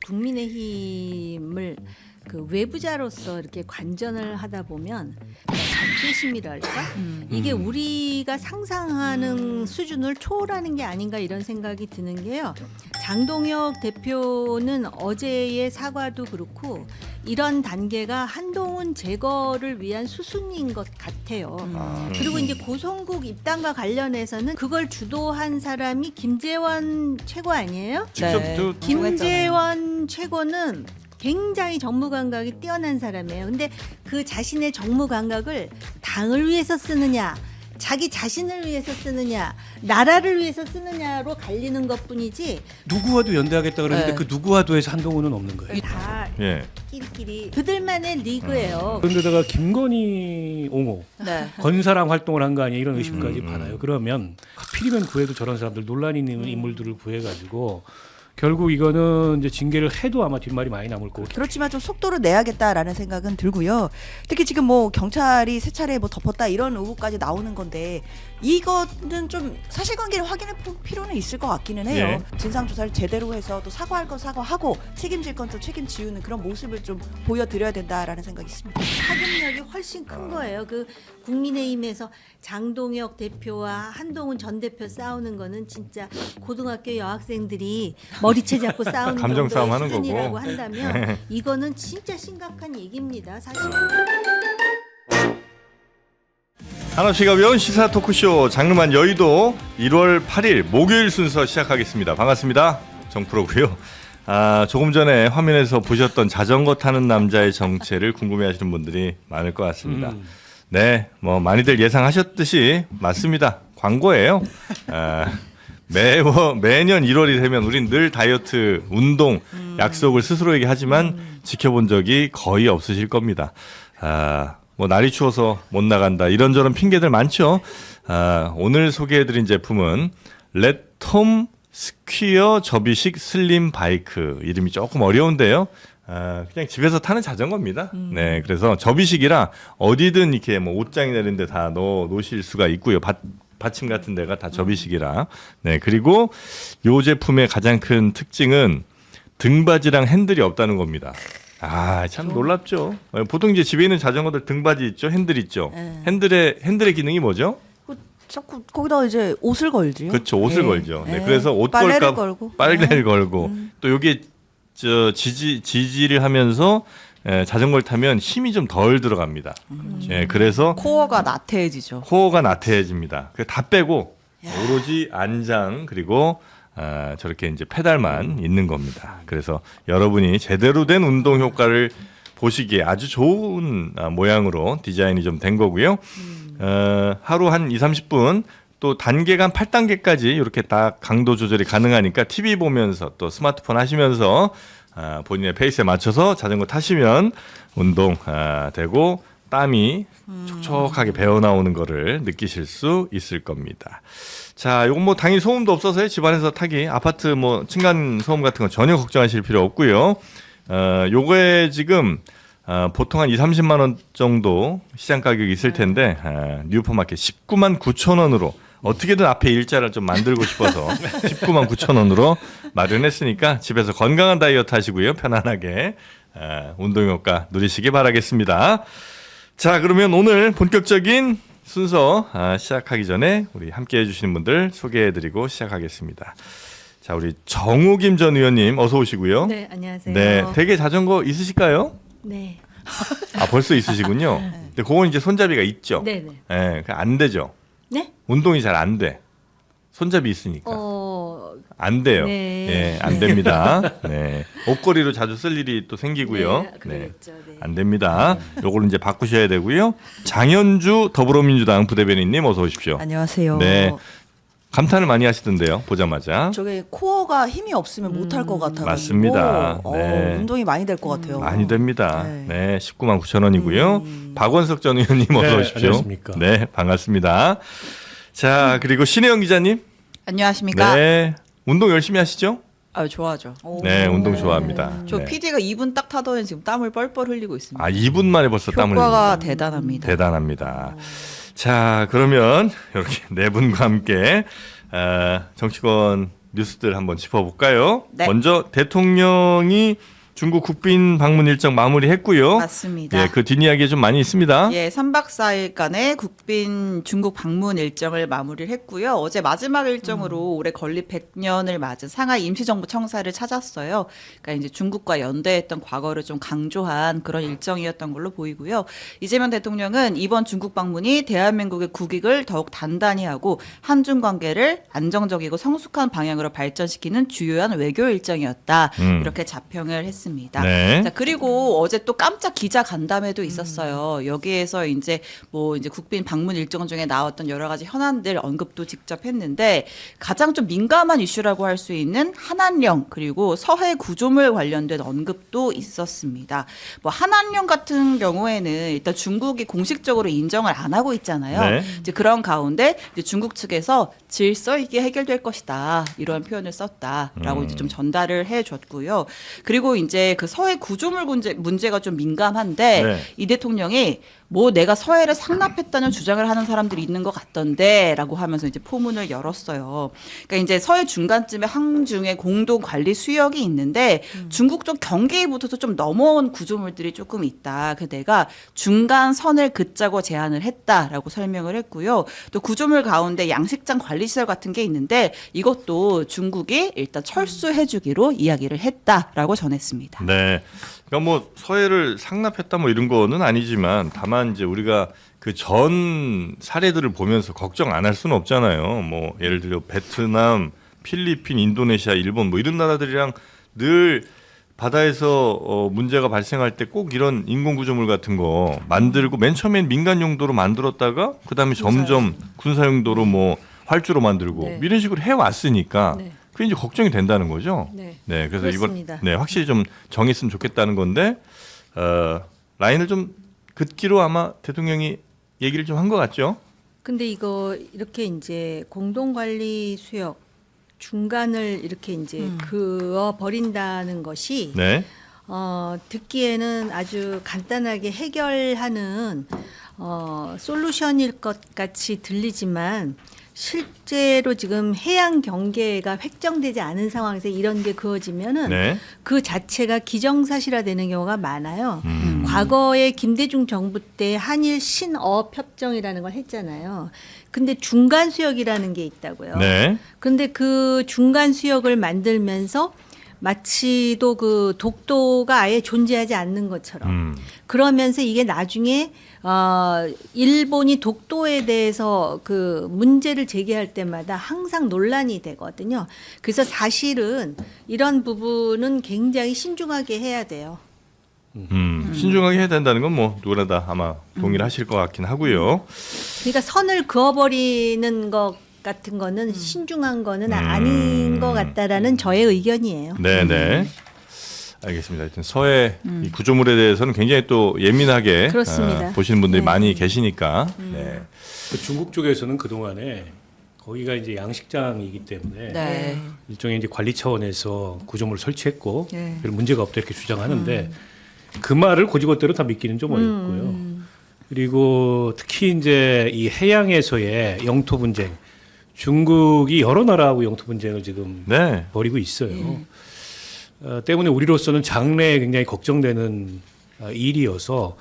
국민의힘을 그 외부자로서 이렇게 관전을 하다 보면 적개심이랄까 이게 우리가 상상하는 수준을 초월하는 게 아닌가 이런 생각이 드는 게요. 장동혁 대표는 어제의 사과도 그렇고 이런 단계가 한동훈 제거를 위한 수순인 것 같아요. 그리고 이제 고성국 입당과 관련해서는 그걸 주도한 사람이 김재원 최고 아니에요? 직접 네. 김재원 최고는 굉장히 정무 감각이 뛰어난 사람이에요. 근데 그 자신의 정무 감각을 당을 위해서 쓰느냐, 자기 자신을 위해서 쓰느냐, 나라를 위해서 쓰느냐로 갈리는 것뿐이지 누구와도 연대하겠다 그러는데 네. 그 누구와도 해서 한동훈은 없는 거예요. 다 예. 끼리끼리 그들만의 리그예요. 그런데다가 김건희 옹호 네. 건사랑 활동을 한 거 아니야 이런 의심까지 받아요. 그러면 하필이면 구해도 저런 사람들 논란이 있는 인물들을 구해가지고 결국 이거는 이제 징계를 해도 아마 뒷말이 많이 남을 거고. 그렇지만 좀 속도를 내야겠다라는 생각은 들고요. 특히 지금 뭐 경찰이 세 차례 뭐 덮었다 이런 의혹까지 나오는 건데 이거는 좀 사실관계를 확인해 볼 필요는 있을 것 같기는 해요. 진상 조사를 제대로 해서 또 사과할 건 사과하고 책임질 건 또 책임지우는 그런 모습을 좀 보여드려야 된다라는 생각이 있습니다. 파급력이 훨씬 큰 거예요. 그 국민의힘에서 장동혁 대표와 한동훈 전 대표 싸우는 거는 진짜 고등학교 여학생들이 머리채 잡고 싸우는 감정 싸움 정도의 하는 수준이라고 거고. 한다면 이거는 진짜 심각한 얘기입니다. 사실. 한없이 가벼운 시사 토크쇼 장르만 여의도 1월 8일 목요일 순서 시작하겠습니다. 반갑습니다. 정프로고요. 조금 전에 화면에서 보셨던 자전거 타는 남자의 정체를 궁금해하시는 분들이 많을 것 같습니다. 네, 뭐 많이들 예상하셨듯이 맞습니다. 광고예요. 매년 1월이 되면 우린 늘 다이어트, 운동 약속을 스스로에게 하지만 지켜본 적이 거의 없으실 겁니다. 뭐 날이 추워서 못 나간다 이런저런 핑계들 많죠. 오늘 소개해드린 제품은 레톰 스퀴어 접이식 슬림 바이크. 이름이 조금 어려운데요. 그냥 집에서 타는 자전거입니다. 네, 그래서 접이식이라 어디든 이렇게 뭐 옷장이나 이런 데 다 넣어 놓으실 수가 있고요. 받침 같은 데가 다 접이식이라. 네, 그리고 이 제품의 가장 큰 특징은 등받이랑 핸들이 없다는 겁니다. 참 놀랍죠. 보통 이제 집에 있는 자전거들 등받이 있죠, 핸들 있죠. 핸들의 기능이 뭐죠? 자꾸 거기다 이제 옷을 걸지요. 그렇죠, 옷을 걸죠. 네, 그래서 옷 빨래를 걸까 걸고. 빨래를 걸고 또 여기 지지를 하면서 자전거를 타면 힘이 좀 덜 들어갑니다. 그래서 코어가 나태해지죠. 코어가 나태해집니다. 다 빼고 오로지 안장 그리고 저렇게 이제 페달만 있는 겁니다. 그래서 여러분이 제대로 된 운동 효과를 보시기에 아주 좋은 모양으로 디자인이 좀 된 거고요. 하루 한 2-30분 또 단계가 한 8단계까지 이렇게 딱 강도 조절이 가능하니까 TV 보면서 또 스마트폰 하시면서 본인의 페이스에 맞춰서 자전거 타시면 운동 되고 땀이 촉촉하게 배어 나오는 거를 느끼실 수 있을 겁니다. 자, 이건 뭐 당연히 소음도 없어서 집안에서 타기, 아파트 뭐 층간 소음 같은 건 전혀 걱정하실 필요 없고요. 요거에 지금 보통 한 2-30만 원 정도 시장 가격이 있을 텐데 뉴퍼마켓 19만 9천 원으로 어떻게든 앞에 일자를 좀 만들고 싶어서 19만 9천 원으로 마련했으니까 집에서 건강한 다이어트 하시고요. 편안하게 운동 효과 누리시기 바라겠습니다. 자, 그러면 오늘 본격적인 순서 시작하기 전에 우리 함께 해주시는 분들 소개해드리고 시작하겠습니다. 자, 우리 정우김 전 의원님 어서 오시고요. 네, 안녕하세요. 네, 댁에 자전거 있으실까요? 네. 벌써 있으시군요. 근데 그건 이제 손잡이가 있죠. 네, 네. 네, 안 되죠. 네? 운동이 잘 안 돼. 손잡이 있으니까. 안 돼요. 네. 예, 안 됩니다. 네. 옷걸이로 자주 쓸 일이 또 생기고요. 네, 그러겠죠. 네. 안 됩니다. 요걸 이제 바꾸셔야 되고요. 장현주 더불어민주당 부대변인님 어서 오십시오. 안녕하세요. 네. 감탄을 많이 하시던데요. 보자마자. 저게 코어가 힘이 없으면 못할 것 같아요. 맞습니다. 네. 운동이 많이 될 것 같아요. 많이 됩니다. 네. 네, 19만 9천 원이고요. 박원석 전 의원님 어서 네, 오십시오. 안녕하십니까. 네, 반갑습니다. 자, 그리고 신혜영 기자님. 안녕하십니까? 네, 운동 열심히 하시죠? 좋아하죠. 네, 운동 좋아합니다. 저 네. PD가 2분 딱 타더니 지금 땀을 뻘뻘 흘리고 있습니다. 2분 만에 벌써 땀을 효과가 흘립니다. 대단합니다. 대단합니다. 자, 그러면 이렇게 네 분과 함께 정치권 뉴스들 한번 짚어볼까요? 네. 먼저 대통령이 중국 국빈 방문 일정 마무리했고요. 맞습니다. 예, 그 뒷이야기 좀 많이 있습니다. 예, 3박 4일간의 국빈 중국 방문 일정을 마무리를 했고요. 어제 마지막 일정으로 올해 건립 100년을 맞은 상하이 임시정부 청사를 찾았어요. 그러니까 이제 중국과 연대했던 과거를 좀 강조한 그런 일정이었던 걸로 보이고요. 이재명 대통령은 이번 중국 방문이 대한민국의 국익을 더욱 단단히 하고 한중 관계를 안정적이고 성숙한 방향으로 발전시키는 주요한 외교 일정이었다. 이렇게 자평을 했습니다. 네. 자, 그리고 어제 또 깜짝 기자 간담회도 있었어요. 여기에서 이제 국빈 방문 일정 중에 나왔던 여러 가지 현안들 언급도 직접 했는데 가장 좀 민감한 이슈라고 할 수 있는 한한령 그리고 서해 구조물 관련된 언급도 있었습니다. 뭐 한한령 같은 경우에는 일단 중국이 공식적으로 인정을 안 하고 있잖아요. 네. 이제 그런 가운데 이제 중국 측에서 질서 있게 해결될 것이다 이런 표현을 썼다라고 이제 좀 전달을 해줬고요. 그리고 이제 그 서해 구조물 문제가 좀 민감한데 네. 이 대통령이 뭐 내가 서해를 상납했다는 주장을 하는 사람들이 있는 것 같던데라고 하면서 이제 포문을 열었어요. 그러니까 이제 서해 중간쯤에 항중에 공동 관리 수역이 있는데 중국 쪽 경계부터도 좀 넘어온 구조물들이 조금 있다. 그래서 내가 중간 선을 긋자고 제안을 했다라고 설명을 했고요. 또 구조물 가운데 양식장 관리 시설 같은 게 있는데 이것도 중국이 일단 철수해주기로 이야기를 했다라고 전했습니다. 네. 그러니까 뭐 서해를 상납했다 뭐 이런 거는 아니지만 다만 이제 우리가 그 전 사례들을 보면서 걱정 안 할 수는 없잖아요. 뭐 예를 들어 베트남, 필리핀, 인도네시아, 일본 뭐 이런 나라들이랑 늘 바다에서 문제가 발생할 때 꼭 이런 인공구조물 같은 거 만들고 맨 처음엔 민간 용도로 만들었다가 그다음에 점점 군사 용도로 뭐 활주로 만들고 네. 이런 식으로 해왔으니까 네. 그게 이제 걱정이 된다는 거죠. 네. 네, 그래서 그렇습니다. 이번 확실히 좀 정했으면 좋겠다는 건데 라인을 좀 긋기로 아마 대통령이 얘기를 좀 한 것 같죠. 근데 이거 이렇게 이제 공동관리 수역 중간을 이렇게 이제 그어 버린다는 것이 네, 듣기에는 아주 간단하게 해결하는 솔루션일 것 같이 들리지만 실제로 지금 해양 경계가 획정되지 않은 상황에서 이런 게 그어지면은 네, 그 자체가 기정사실화되는 경우가 많아요. 음. 과거에 김대중 정부 때 한일 신업 협정이라는 걸 했잖아요. 근데 중간 수역이라는 게 있다고요. 네, 근데 그 중간 수역을 만들면서 마치도 그 독도가 아예 존재하지 않는 것처럼 그러면서 이게 나중에 일본이 독도에 대해서 그 문제를 제기할 때마다 항상 논란이 되거든요. 그래서 사실은 이런 부분은 굉장히 신중하게 해야 돼요. 신중하게 해야 된다는 건 뭐 누구나 다 아마 동의를 하실 것 같긴 하고요. 그러니까 선을 그어버리는 것 같은 거는 신중한 거는 아닌 것 같다라는 저의 의견이에요. 네, 네. 알겠습니다. 하여튼 서해 이 구조물에 대해서는 굉장히 또 예민하게 그렇습니다. 보시는 분들이 네. 많이 계시니까. 네. 그 중국 쪽에서는 그 동안에 거기가 이제 양식장이기 때문에 네. 일종의 이제 관리 차원에서 구조물을 설치했고 네. 별 문제가 없다 이렇게 주장하는데 그 말을 고지고대로 다 믿기는 좀 어렵고요. 그리고 특히 이제 이 해양에서의 영토 분쟁, 중국이 여러 나라하고 영토 분쟁을 지금 네. 벌이고 있어요. 때문에 우리로서는 장래에 굉장히 걱정되는 일이어서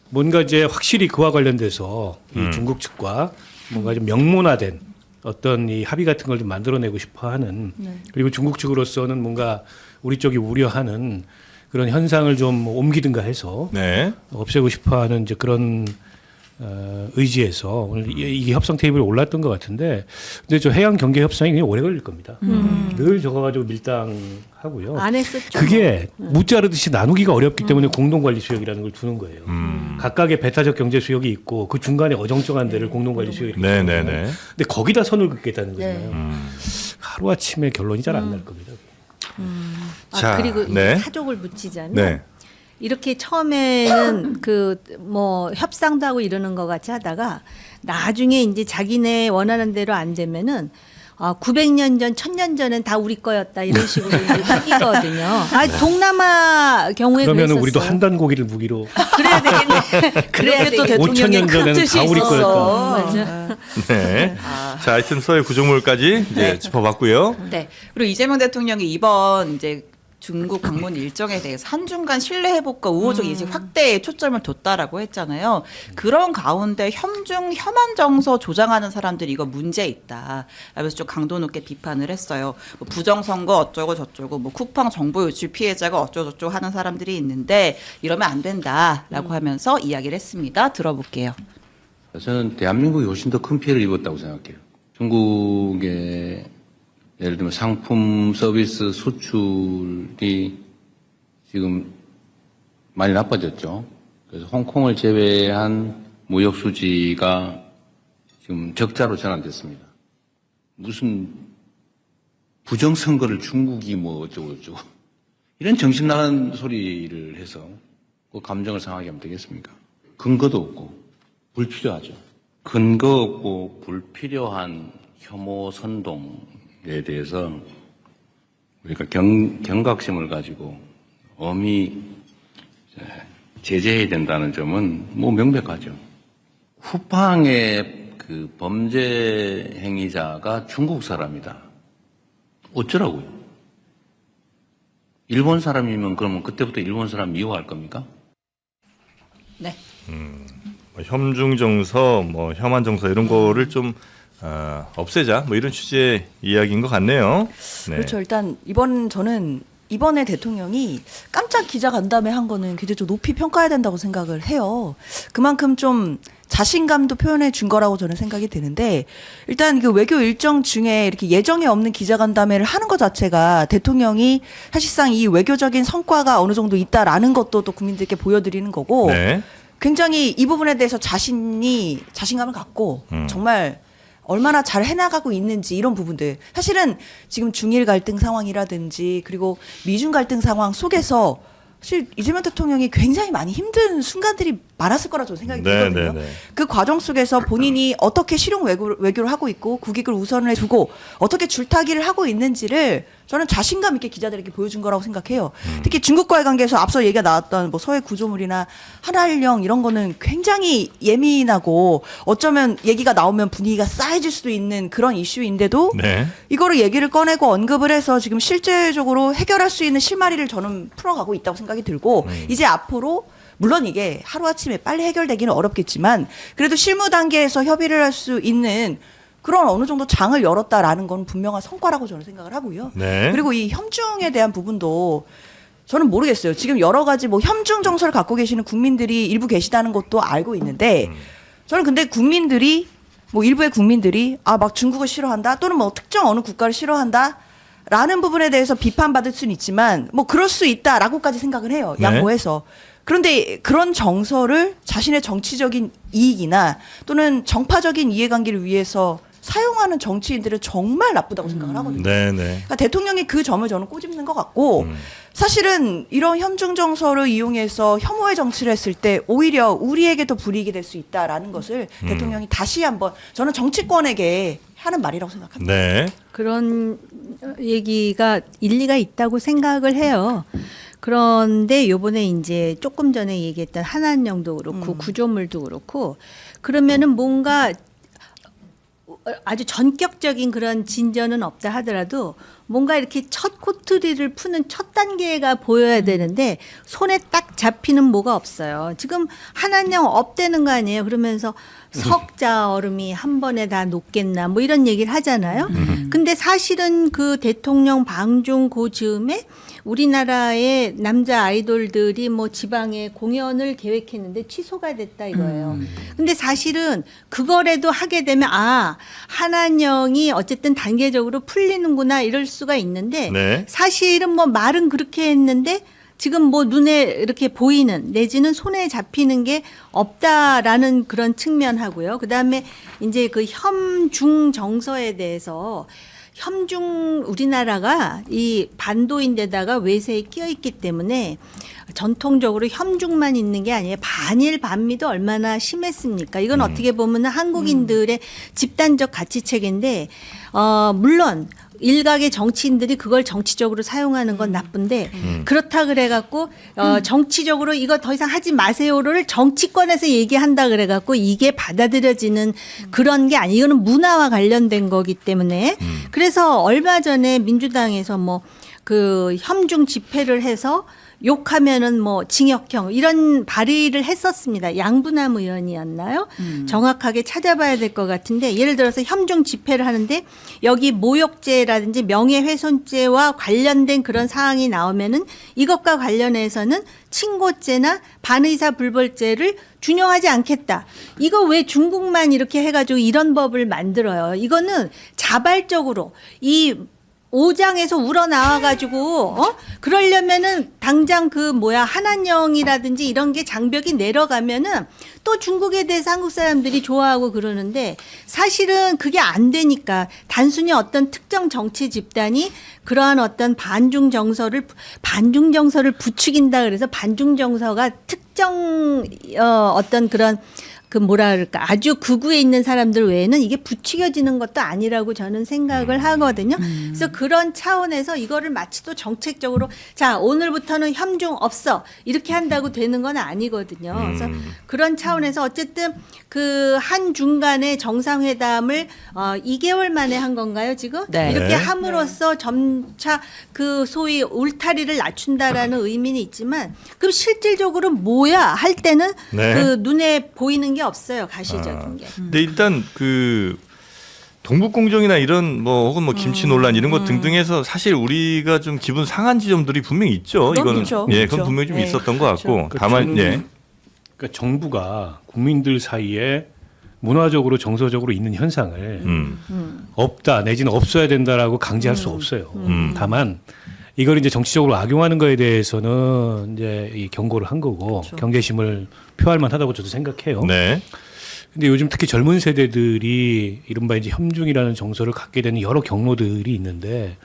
뭔가 이제 확실히 그와 관련돼서 이 중국 측과 뭔가 좀 명문화된 어떤 이 합의 같은 걸 좀 만들어내고 싶어하는 그리고 중국 측으로서는 뭔가 우리 쪽이 우려하는 그런 현상을 좀 옮기든가 해서 네. 없애고 싶어하는 이제 그런 의지에서 오늘 이게 협상 테이블에 올랐던 것 같은데, 근데 저 해양 경계 협상이 굉장히 오래 걸릴 겁니다. 늘 저거 가지고 밀당하고요. 안 했었죠. 그게 무자르듯이 나누기가 어렵기 때문에 공동관리 수역이라는 걸 두는 거예요. 각각의 배타적 경제 수역이 있고 그 중간에 어정쩡한 데를 공동관리 수역이 있기 네, 때문에. 네, 네. 근데 거기다 선을 긋겠다는 거잖아요. 네. 하루 아침에 결론이 잘 안 날 겁니다. 자, 그리고 네. 이 사족을 붙이자면 네. 이렇게 처음에는 그 뭐 협상도 하고 이러는 것 같이 하다가 나중에 이제 자기네 원하는 대로 안 되면은 900년 전, 1000년 전엔 다 우리 거였다 이런 식으로 이제 속이거든요. 동남아 경우에 그러면 그랬었어요. 우리도 한단 고기를 무기로 그래야 되겠네. 그래야 그렇게 또 되겠네. 5,000년 전에는 다 우리 거였다. 맞아. 네. 자, 하여튼 서해 구조물까지 이제 짚어봤고요. 네. 그리고 이재명 대통령이 이번 이제 중국 방문 일정에 대해서 한중 간 신뢰 회복과 우호적 이직 확대에 초점을 뒀다라고 했잖아요. 그런 가운데 혐중 혐한 정서 조장하는 사람들이 이거 문제 있다. 그래서 좀 강도 높게 비판을 했어요. 뭐 부정선거 어쩌고 저쩌고 뭐 쿠팡 정보 유출 피해자가 어쩌고 저쩌고 하는 사람들이 있는데 이러면 안 된다라고 하면서 이야기를 했습니다. 들어볼게요. 저는 대한민국이 훨씬 더 큰 피해를 입었다고 생각해요. 중국의 예를 들면 상품 서비스 수출이 지금 많이 나빠졌죠. 그래서 홍콩을 제외한 무역 수지가 지금 적자로 전환됐습니다. 무슨 부정선거를 중국이 뭐 어쩌고 저쩌고 이런 정신 나간 소리를 해서 그 감정을 상하게 하면 되겠습니까? 근거도 없고 불필요하죠. 근거 없고 불필요한 혐오 선동에 대해서 우리가 경각심을 가지고 엄히 제재해야 된다는 점은 뭐 명백하죠. 쿠팡의 그 범죄 행위자가 중국 사람이다. 어쩌라고요? 일본 사람이면 그러면 그때부터 일본 사람 미워할 겁니까? 네. 뭐 혐중 정서, 뭐 혐한 정서 이런 거를 좀 없애자 뭐 이런 취지의 이야기인 것 같네요. 네. 그렇죠. 일단 저는 이번에 대통령이 깜짝 기자간담회 한 거는 굉장히 좀 높이 평가해야 된다고 생각을 해요. 그만큼 좀 자신감도 표현해 준 거라고 저는 생각이 드는데, 일단 그 외교 일정 중에 이렇게 예정에 없는 기자간담회를 하는 것 자체가 대통령이 사실상 이 외교적인 성과가 어느 정도 있다라는 것도 또 국민들께 보여드리는 거고, 네. 굉장히 이 부분에 대해서 자신감을 갖고 정말 얼마나 잘 해나가고 있는지 이런 부분들, 사실은 지금 중일 갈등 상황이라든지 그리고 미중 갈등 상황 속에서 사실 이재명 대통령이 굉장히 많이 힘든 순간들이 많았을 거라 저는 생각이 들거든요. 그 과정 속에서 본인이 어떻게 실용 외교를 하고 있고 국익을 우선을 두고 어떻게 줄타기를 하고 있는지를 저는 자신감 있게 기자들에게 보여준 거라고 생각해요. 특히 중국과의 관계에서 앞서 얘기가 나왔던 뭐 서해 구조물이나 한한령 이런 거는 굉장히 예민하고 어쩌면 얘기가 나오면 분위기가 싸해질 수도 있는 그런 이슈인데도 네. 이거를 얘기를 꺼내고 언급을 해서 지금 실제적으로 해결할 수 있는 실마리를 저는 풀어가고 있다고 생각이 들고, 이제 앞으로 물론 이게 하루아침에 빨리 해결되기는 어렵겠지만 그래도 실무 단계에서 협의를 할 수 있는 그런 어느 정도 장을 열었다라는 건 분명한 성과라고 저는 생각을 하고요. 네. 그리고 이 혐중에 대한 부분도 저는 모르겠어요. 지금 여러 가지 뭐 혐중 정서를 갖고 계시는 국민들이 일부 계시다는 것도 알고 있는데, 저는 근데 국민들이 뭐 일부의 국민들이 막 중국을 싫어한다 또는 뭐 특정 어느 국가를 싫어한다 라는 부분에 대해서 비판받을 수는 있지만 뭐 그럴 수 있다라고까지 생각을 해요. 네. 양보해서. 그런데 그런 정서를 자신의 정치적인 이익이나 또는 정파적인 이해관계를 위해서 사용하는 정치인들은 정말 나쁘다고 생각을 하거든요. 네, 네. 그러니까 대통령이 그 점을 저는 꼬집는 것 같고, 사실은 이런 혐중 정서를 이용해서 혐오의 정치를 했을 때 오히려 우리에게도 불이익이 될 수 있다라는 것을 대통령이 다시 한번 저는 정치권에게 하는 말이라고 생각합니다. 네. 그런 얘기가 일리가 있다고 생각을 해요. 그런데 요번에 이제 조금 전에 얘기했던 한한령도 그렇고 구조물도 그렇고, 그러면은 뭔가 아주 전격적인 그런 진전은 없다 하더라도 뭔가 이렇게 첫 코트리를 푸는 첫 단계가 보여야 되는데 손에 딱 잡히는 뭐가 없어요. 지금 한한령 업되는 거 아니에요. 그러면서 석자 얼음이 한 번에 다 녹겠나 뭐 이런 얘기를 하잖아요. 근데 사실은 그 대통령 방중 그 즈음에 우리나라의 남자 아이돌들이 뭐 지방에 공연을 계획했는데 취소가 됐다 이거예요. 근데 사실은 그거라도 하게 되면 한한령이 어쨌든 단계적으로 풀리는구나 이럴 수가 있는데, 네. 사실은 뭐 말은 그렇게 했는데 지금 뭐 눈에 이렇게 보이는 내지는 손에 잡히는 게 없다라는 그런 측면하고요. 그다음에 이제 그 혐중 정서에 대해서 우리나라가 이 반도인데다가 외세에 끼어 있기 때문에 전통적으로 혐중만 있는 게 아니에요. 반일 반미도 얼마나 심했습니까? 이건 어떻게 보면 한국인들의 집단적 가치 체계인데 물론 일각의 정치인들이 그걸 정치적으로 사용하는 건 나쁜데 그렇다 그래갖고 정치적으로 이거 더 이상 하지 마세요를 정치권에서 얘기한다 그래갖고 이게 받아들여지는 그런 게 아니. 이거는 문화와 관련된 거기 때문에 그래서 얼마 전에 민주당에서 뭐 그 혐중 집회를 해서 욕하면은 뭐 징역형 이런 발의를 했었습니다. 양부남 의원이었나요? 정확하게 찾아봐야 될 것 같은데 예를 들어서 혐중 집회를 하는데 여기 모욕죄라든지 명예훼손죄와 관련된 그런 사항이 나오면은 이것과 관련해서는 친고죄나 반의사 불벌죄를 준용하지 않겠다. 이거 왜 중국만 이렇게 해가지고 이런 법을 만들어요? 이거는 자발적으로 이 5장에서 우러나와가지고, 그러려면은 당장 그 한한령이라든지 이런 게 장벽이 내려가면은 또 중국에 대해서 한국 사람들이 좋아하고 그러는데 사실은 그게 안 되니까 단순히 어떤 특정 정치 집단이 그러한 어떤 반중 정서를 부추긴다 그래서 반중 정서가 특정, 어떤 그런 그 뭐라 그럴까 아주 극우에 있는 사람들 외에는 이게 부추겨지는 것도 아니라고 저는 생각을 하거든요. 그래서 그런 차원에서 이거를 마치 또 정책적으로 자 오늘부터는 혐중 없어 이렇게 한다고 되는 건 아니거든요. 그래서 그런 차원에서 어쨌든 그 한 중간에 정상회담을 2개월 만에 한 건가요 지금? 네. 이렇게 네. 함으로써 점차 그 소위 울타리를 낮춘다라는 의미는 있지만 그럼 실질적으로 뭐야 할 때는 네. 그 눈에 보이는 게 없어요. 가시적인 게. 근데 일단 그 동북공정이나 이런 뭐 혹은 뭐 김치 논란 이런 것 등등해서 사실 우리가 좀 기분 상한 지점들이 분명히 있죠. 그럼 이거는 있죠. 예, 있죠. 그건 분명히 좀 네. 있었던 것 같고 그렇죠. 다만 예. 그러니까 정부가 국민들 사이에 문화적으로 정서적으로 있는 현상을 없다 내지는 없어야 된다라고 강제할 수 없어요. 다만 이걸 이제 정치적으로 악용하는 거에 대해서는 이제 이 경고를 한 거고 경계심을 표할 만하다고 저도 생각해요. 네. 근데 요즘 특히 젊은 세대들이 이른바 이제 혐중이라는 정서를 갖게 되는 여러 경로들이 있는데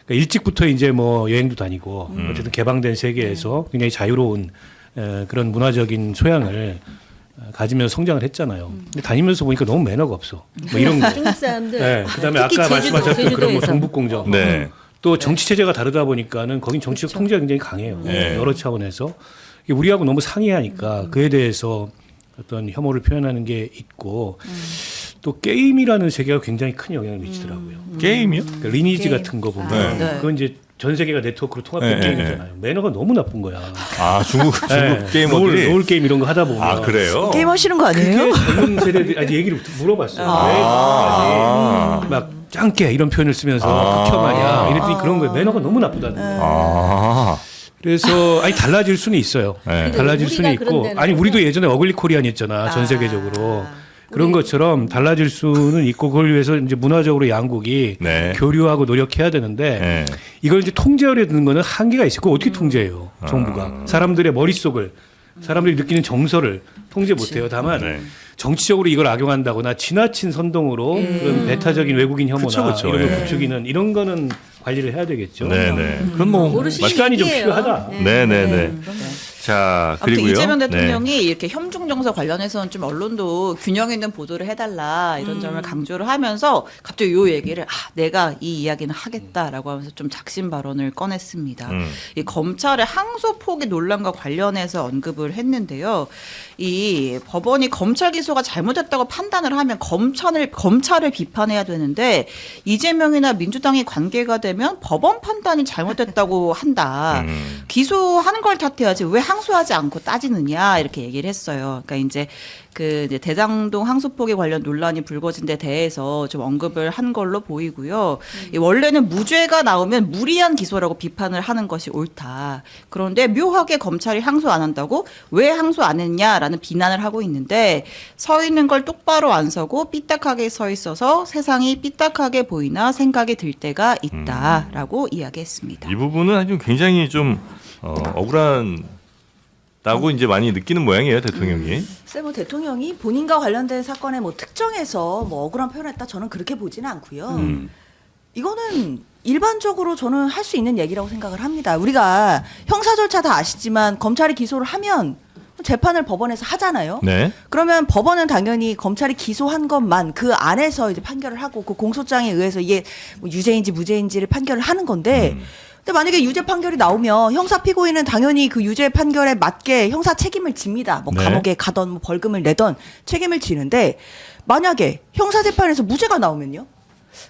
그러니까 일찍부터 이제 뭐 여행도 다니고 어쨌든 개방된 세계에서 굉장히 자유로운 그런 문화적인 소양을 가지면서 성장을 했잖아요. 근데 다니면서 보니까 너무 매너가 없어. 뭐 이런 거. 중국 사람들. 네. 그다음에 특히 아까 말씀하셨던 그런 뭐 제주도에서. 동북공정. 네. 또 정치 체제가 다르다 보니까는 거긴 정치적 통제가 굉장히 강해요. 네. 여러 차원에서 이게 우리하고 너무 상이하니까 그에 대해서 어떤 혐오를 표현하는 게 있고 또 게임이라는 세계가 굉장히 큰 영향을 미치더라고요. 게임이요? 그러니까 리니지 게임. 같은 거 보면 네. 그건 이제 전 세계가 네트워크로 통합된 네. 게임이잖아요. 매너가 너무 나쁜 거야. 아 중국 네. 게이머들이 롤 게임 이런 거 하다 보면 아 그래요? 게임 하시는 거 아니에요? 그게 젊은 세대들이 아직 얘기를 물어봤어요. 왜 막 짱깨 이런 표현을 쓰면서 극혐하냐 이랬더니 그런 거예요. 매너가 너무 나쁘다는 거예요. 아. 그래서 아니 달라질 수는 있어요. 네. 달라질 우리가 수는 있고 그런다는 아니 거죠? 우리도 예전에 어글리 코리안이었잖아 전 세계적으로 그런 것처럼 달라질 수는 있고 그걸 위해서 이제 문화적으로 양국이 네. 교류하고 노력해야 되는데 네. 이걸 이제 통제하려 드는 거는 한계가 있을 거 어떻게 통제해요 정부가 사람들의 머릿속을 사람들이 느끼는 정서를 통제 못해요. 다만 네. 정치적으로 이걸 악용한다거나 지나친 선동으로 그런 배타적인 외국인 혐오나 그쵸, 이런 걸 예. 부추기는 이런 거는 관리를 해야 되겠죠. 네네. 그건 뭐 어르신이 시간이 좀 얘기해요. 필요하다. 네네네. 자 아무튼 그리고요. 이재명 네. 대통령이 이렇게 혐중 정서 관련해서는 좀 언론도 균형 있는 보도를 해달라 이런 점을 강조를 하면서 갑자기 요 얘기를 내가 이 이야기는 하겠다라고 하면서 좀 작심 발언을 꺼냈습니다. 이 검찰의 항소 포기 논란과 관련해서 언급을 했는데요. 이 법원이 검찰 기소가 잘못됐다고 판단을 하면 검찰을 비판해야 되는데 이재명이나 민주당이 관계가 되면 법원 판단이 잘못됐다고 한다. 기소하는 걸 탓해야지 왜 항소하지 않고 따지느냐 이렇게 얘기를 했어요. 그러니까 이제 그 이제 대장동 항소 포기 관련 논란이 불거진 데 대해서 좀 언급을 한 걸로 보이고요. 이 원래는 무죄가 나오면 무리한 기소라고 비판을 하는 것이 옳다. 그런데 묘하게 검찰이 항소 안 한다고 왜 항소 안 했냐라는 비난을 하고 있는데 서 있는 걸 똑바로 안 서고 삐딱하게 서 있어서 세상이 삐딱하게 보이나 생각이 들 때가 있다라고 이야기했습니다. 이 부분은 아주 굉장히 좀 억울한. 라고 이제 많이 느끼는 모양이에요 대통령이. 글쎄 뭐 대통령이 본인과 관련된 사건에 뭐 특정해서 뭐 억울한 표현했다 저는 그렇게 보지는 않고요. 이거는 일반적으로 저는 할 수 있는 얘기라고 생각을 합니다. 우리가 형사 절차 다 아시지만 검찰이 기소를 하면 재판을 법원에서 하잖아요. 네. 그러면 법원은 당연히 검찰이 기소한 것만 그 안에서 이제 판결을 하고 그 공소장에 의해서 이게 뭐 유죄인지 무죄인지를 판결을 하는 건데 근데 만약에 유죄 판결이 나오면 형사 피고인은 당연히 그 유죄 판결에 맞게 형사 책임을 집니다. 뭐 네. 감옥에 가던 뭐 벌금을 내던 책임을 지는데 만약에 형사 재판에서 무죄가 나오면요.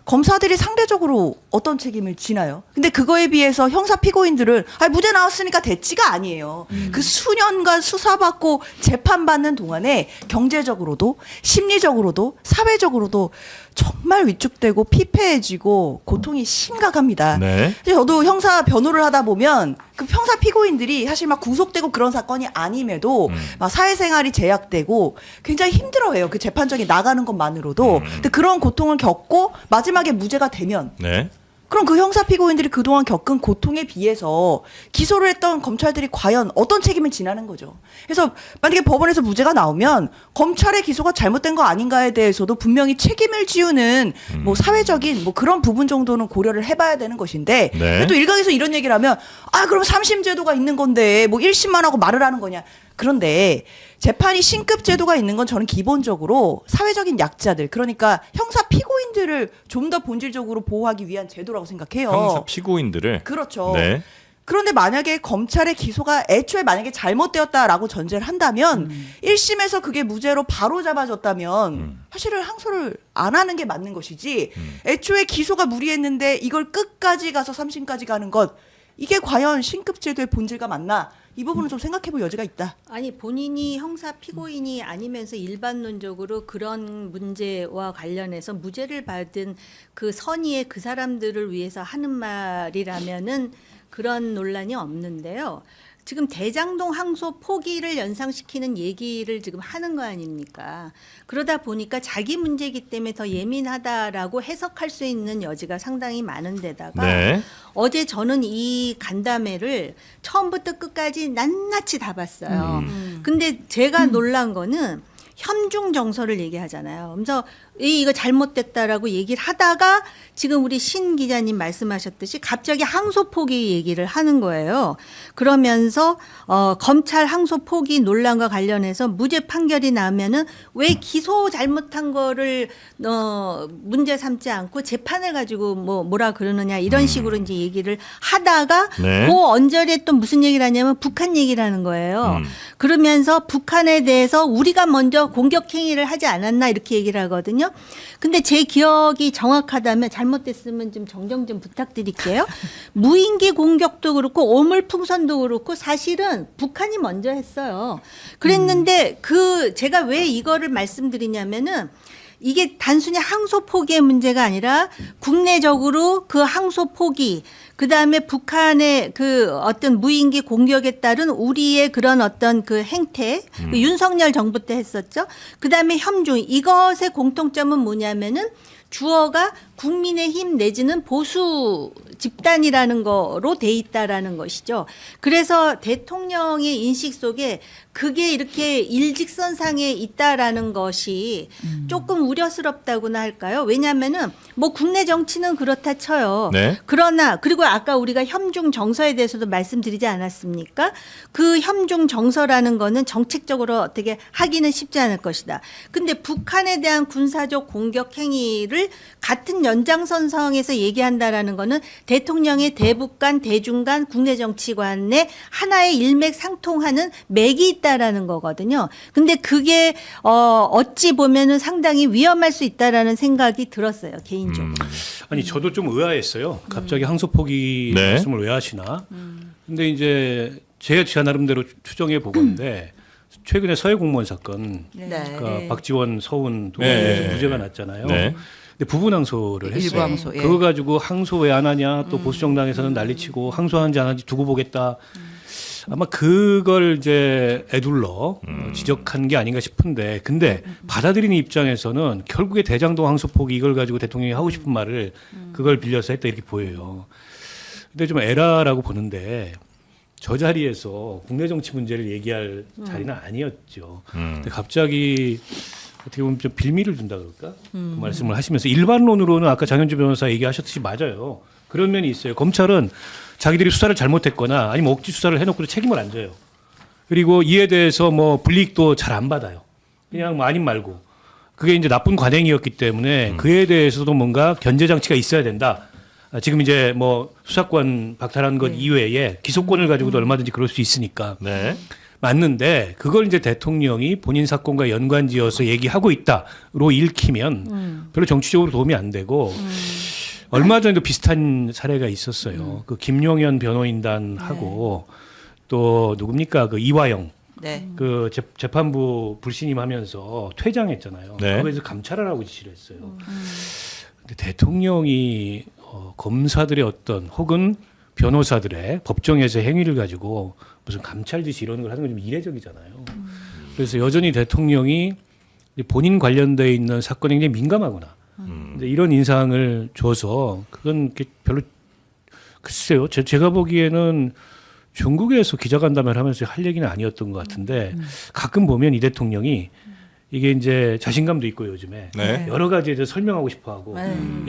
검사들이 상대적으로 어떤 책임을 지나요? 근데 그거에 비해서 형사 피고인들은 무죄 나왔으니까 됐지가 아니에요. 그 수년간 수사받고 재판받는 동안에 경제적으로도 심리적으로도 사회적으로도 정말 위축되고 피폐해지고 고통이 심각합니다. 네. 저도 형사 변호를 하다 보면 그 형사 피고인들이 사실 막 구속되고 그런 사건이 아님에도 막 사회생활이 제약되고 굉장히 힘들어해요. 그 재판정에 나가는 것만으로도. 근데 그런 고통을 겪고 마지막에 무죄가 되면 네. 그럼 그 형사 피고인들이 그동안 겪은 고통에 비해서 기소를 했던 검찰들이 과연 어떤 책임을 지나는 거죠. 그래서 만약에 법원에서 무죄가 나오면 검찰의 기소가 잘못된 거 아닌가에 대해서도 분명히 책임을 지우는 뭐 사회적인 뭐 그런 부분 정도는 고려를 해봐야 되는 것인데 네. 또 일각에서 이런 얘기를 하면 그럼 3심 제도가 있는 건데 뭐 1심만 하고 말을 하는 거냐. 그런데 재판이 신급 제도가 있는 건 저는 기본적으로 사회적인 약자들 그러니까 형사 피고인들을 좀 더 본질적으로 보호하기 위한 제도라고 생각해요. 형사 피고인들을. 그렇죠. 네. 그런데 만약에 검찰의 기소가 애초에 만약에 잘못되었다라고 전제를 한다면 1심에서 그게 무죄로 바로 잡아졌다면 사실은 항소를 안 하는 게 맞는 것이지 애초에 기소가 무리했는데 이걸 끝까지 가서 3심까지 가는 것 이게 과연 신급제도의 본질과 맞나? 이 부분은 좀 생각해볼 여지가 있다. 아니 본인이 형사 피고인이 아니면서 일반론적으로 그런 문제와 관련해서 무죄를 받은 그 선의의 그 사람들을 위해서 하는 말이라면은 그런 논란이 없는데요. 지금 대장동 항소 포기를 연상시키는 얘기를 지금 하는 거 아닙니까? 그러다 보니까 자기 문제이기 때문에 더 예민하다라고 해석할 수 있는 여지가 상당히 많은 데다가 네. 어제 저는 이 간담회를 처음부터 끝까지 낱낱이 다 봤어요. 근데 제가 놀란 거는 현중 정서를 얘기하잖아요. 그래서 이거 잘못됐다라고 얘기를 하다가 지금 우리 신 기자님 말씀하셨듯이 갑자기 항소 포기 얘기를 하는 거예요. 그러면서 검찰 항소 포기 논란과 관련해서 무죄 판결이 나면은 왜 기소 잘못한 거를 문제 삼지 않고 재판을 가지고 뭐라 그러느냐 이런 식으로 이제 얘기를 하다가 네. 그 언저리에 또 무슨 얘기를 하냐면 북한 얘기를 하는 거예요. 그러면서 북한에 대해서 우리가 먼저 공격 행위를 하지 않았나 이렇게 얘기를 하거든요. 근데 제 기억이 정확하다면 잘못됐으면 좀 정정 좀 부탁드릴게요. 무인기 공격도 그렇고 오물풍선도 그렇고 사실은 북한이 먼저 했어요. 그랬는데 제가 왜 이거를 말씀드리냐면은 이게 단순히 항소 포기의 문제가 아니라 국내적으로 그 항소 포기 그다음에 북한의 그 어떤 무인기 공격에 따른 우리의 그런 어떤 그 행태 그 윤석열 정부 때 했었죠. 그다음에 현중 이것의 공통점은 뭐냐면은 주어가 국민의힘 내지는 보수 집단이라는 거로 돼 있다라는 것이죠. 그래서 대통령의 인식 속에 그게 이렇게 일직선상에 있다라는 것이 조금 우려스럽다고나 할까요? 왜냐하면은 뭐 국내 정치는 그렇다 쳐요. 네. 그러나 그리고 아까 우리가 협중 정서에 대해서도 말씀드리지 않았습니까? 그 협중 정서라는 거는 정책적으로 어떻게 하기는 쉽지 않을 것이다. 근데 북한에 대한 군사적 공격 행위를 같은 연장선상에서 얘기한다라는 거는 대통령의 대북간, 대중간, 국내 정치관의 하나의 일맥상통하는 맥이 있다라는 거거든요. 근데 그게 어찌 보면은 상당히 위험할 수 있다라는 생각이 들었어요, 개인적으로. 아니 저도 좀 의아했어요. 갑자기 항소 포기 네. 말씀을 왜 하시나? 근데 이제 제가 나름대로 추정해 보건데 최근에 서해 공무원 사건, 네. 그러니까 박지원 서훈 두 네. 분에서 무죄가 났잖아요. 네. 근데 부분 항소를 했어요. 일부 항소, 예. 그거 가지고 항소 왜 안 하냐? 또 보수 정당에서는 난리치고 항소하는지 안 하는지 두고 보겠다. 아마 그걸 이제 애둘러 지적한 게 아닌가 싶은데, 근데 받아들이는 입장에서는 결국에 대장동 항소 포기 이걸 가지고 대통령이 하고 싶은 말을 그걸 빌려서 했다 이렇게 보여요. 근데 좀 에라라고 보는데 저 자리에서 국내 정치 문제를 얘기할 자리는 아니었죠. 근데 갑자기 어떻게 보면 좀 빌미를 준다 그럴까? 그 말씀을 하시면서 일반론으로는 아까 장현주 변호사 얘기하셨듯이 맞아요. 그런 면이 있어요. 검찰은 자기들이 수사를 잘못했거나 아니면 억지 수사를 해놓고 책임을 안 져요. 그리고 이에 대해서 뭐 불이익도 잘 안 받아요. 그냥 뭐 아님 말고. 그게 이제 나쁜 관행이었기 때문에 그에 대해서도 뭔가 견제 장치가 있어야 된다. 지금 이제 뭐 수사권 박탈한 것 이외에 기소권을 가지고도 얼마든지 그럴 수 있으니까. 네. 맞는데 그걸 이제 대통령이 본인 사건과 연관지어서 얘기하고 있다로 읽히면 별로 정치적으로 도움이 안 되고 얼마 전에도 비슷한 사례가 있었어요. 그 김용현 변호인단하고 또 누굽니까 그 이화영 네. 그 재판부 불신임하면서 퇴장했잖아요. 네. 거기서 감찰을 하고 지시를 했어요. 근데 대통령이 검사들의 어떤 혹은 변호사들의 법정에서 행위를 가지고 무슨 감찰 지시 이런 걸 하는 건 좀 이례적이잖아요. 그래서 여전히 대통령이 본인 관련돼 있는 사건에 굉장히 민감하구나. 근데 이런 인상을 줘서 그건 별로 글쎄요. 제가 보기에는 중국에서 기자간담회를 하면서 할 얘기는 아니었던 것 같은데 가끔 보면 이 대통령이 이게 이제 자신감도 있고 요즘에 네. 여러 가지 이제 설명하고 싶어하고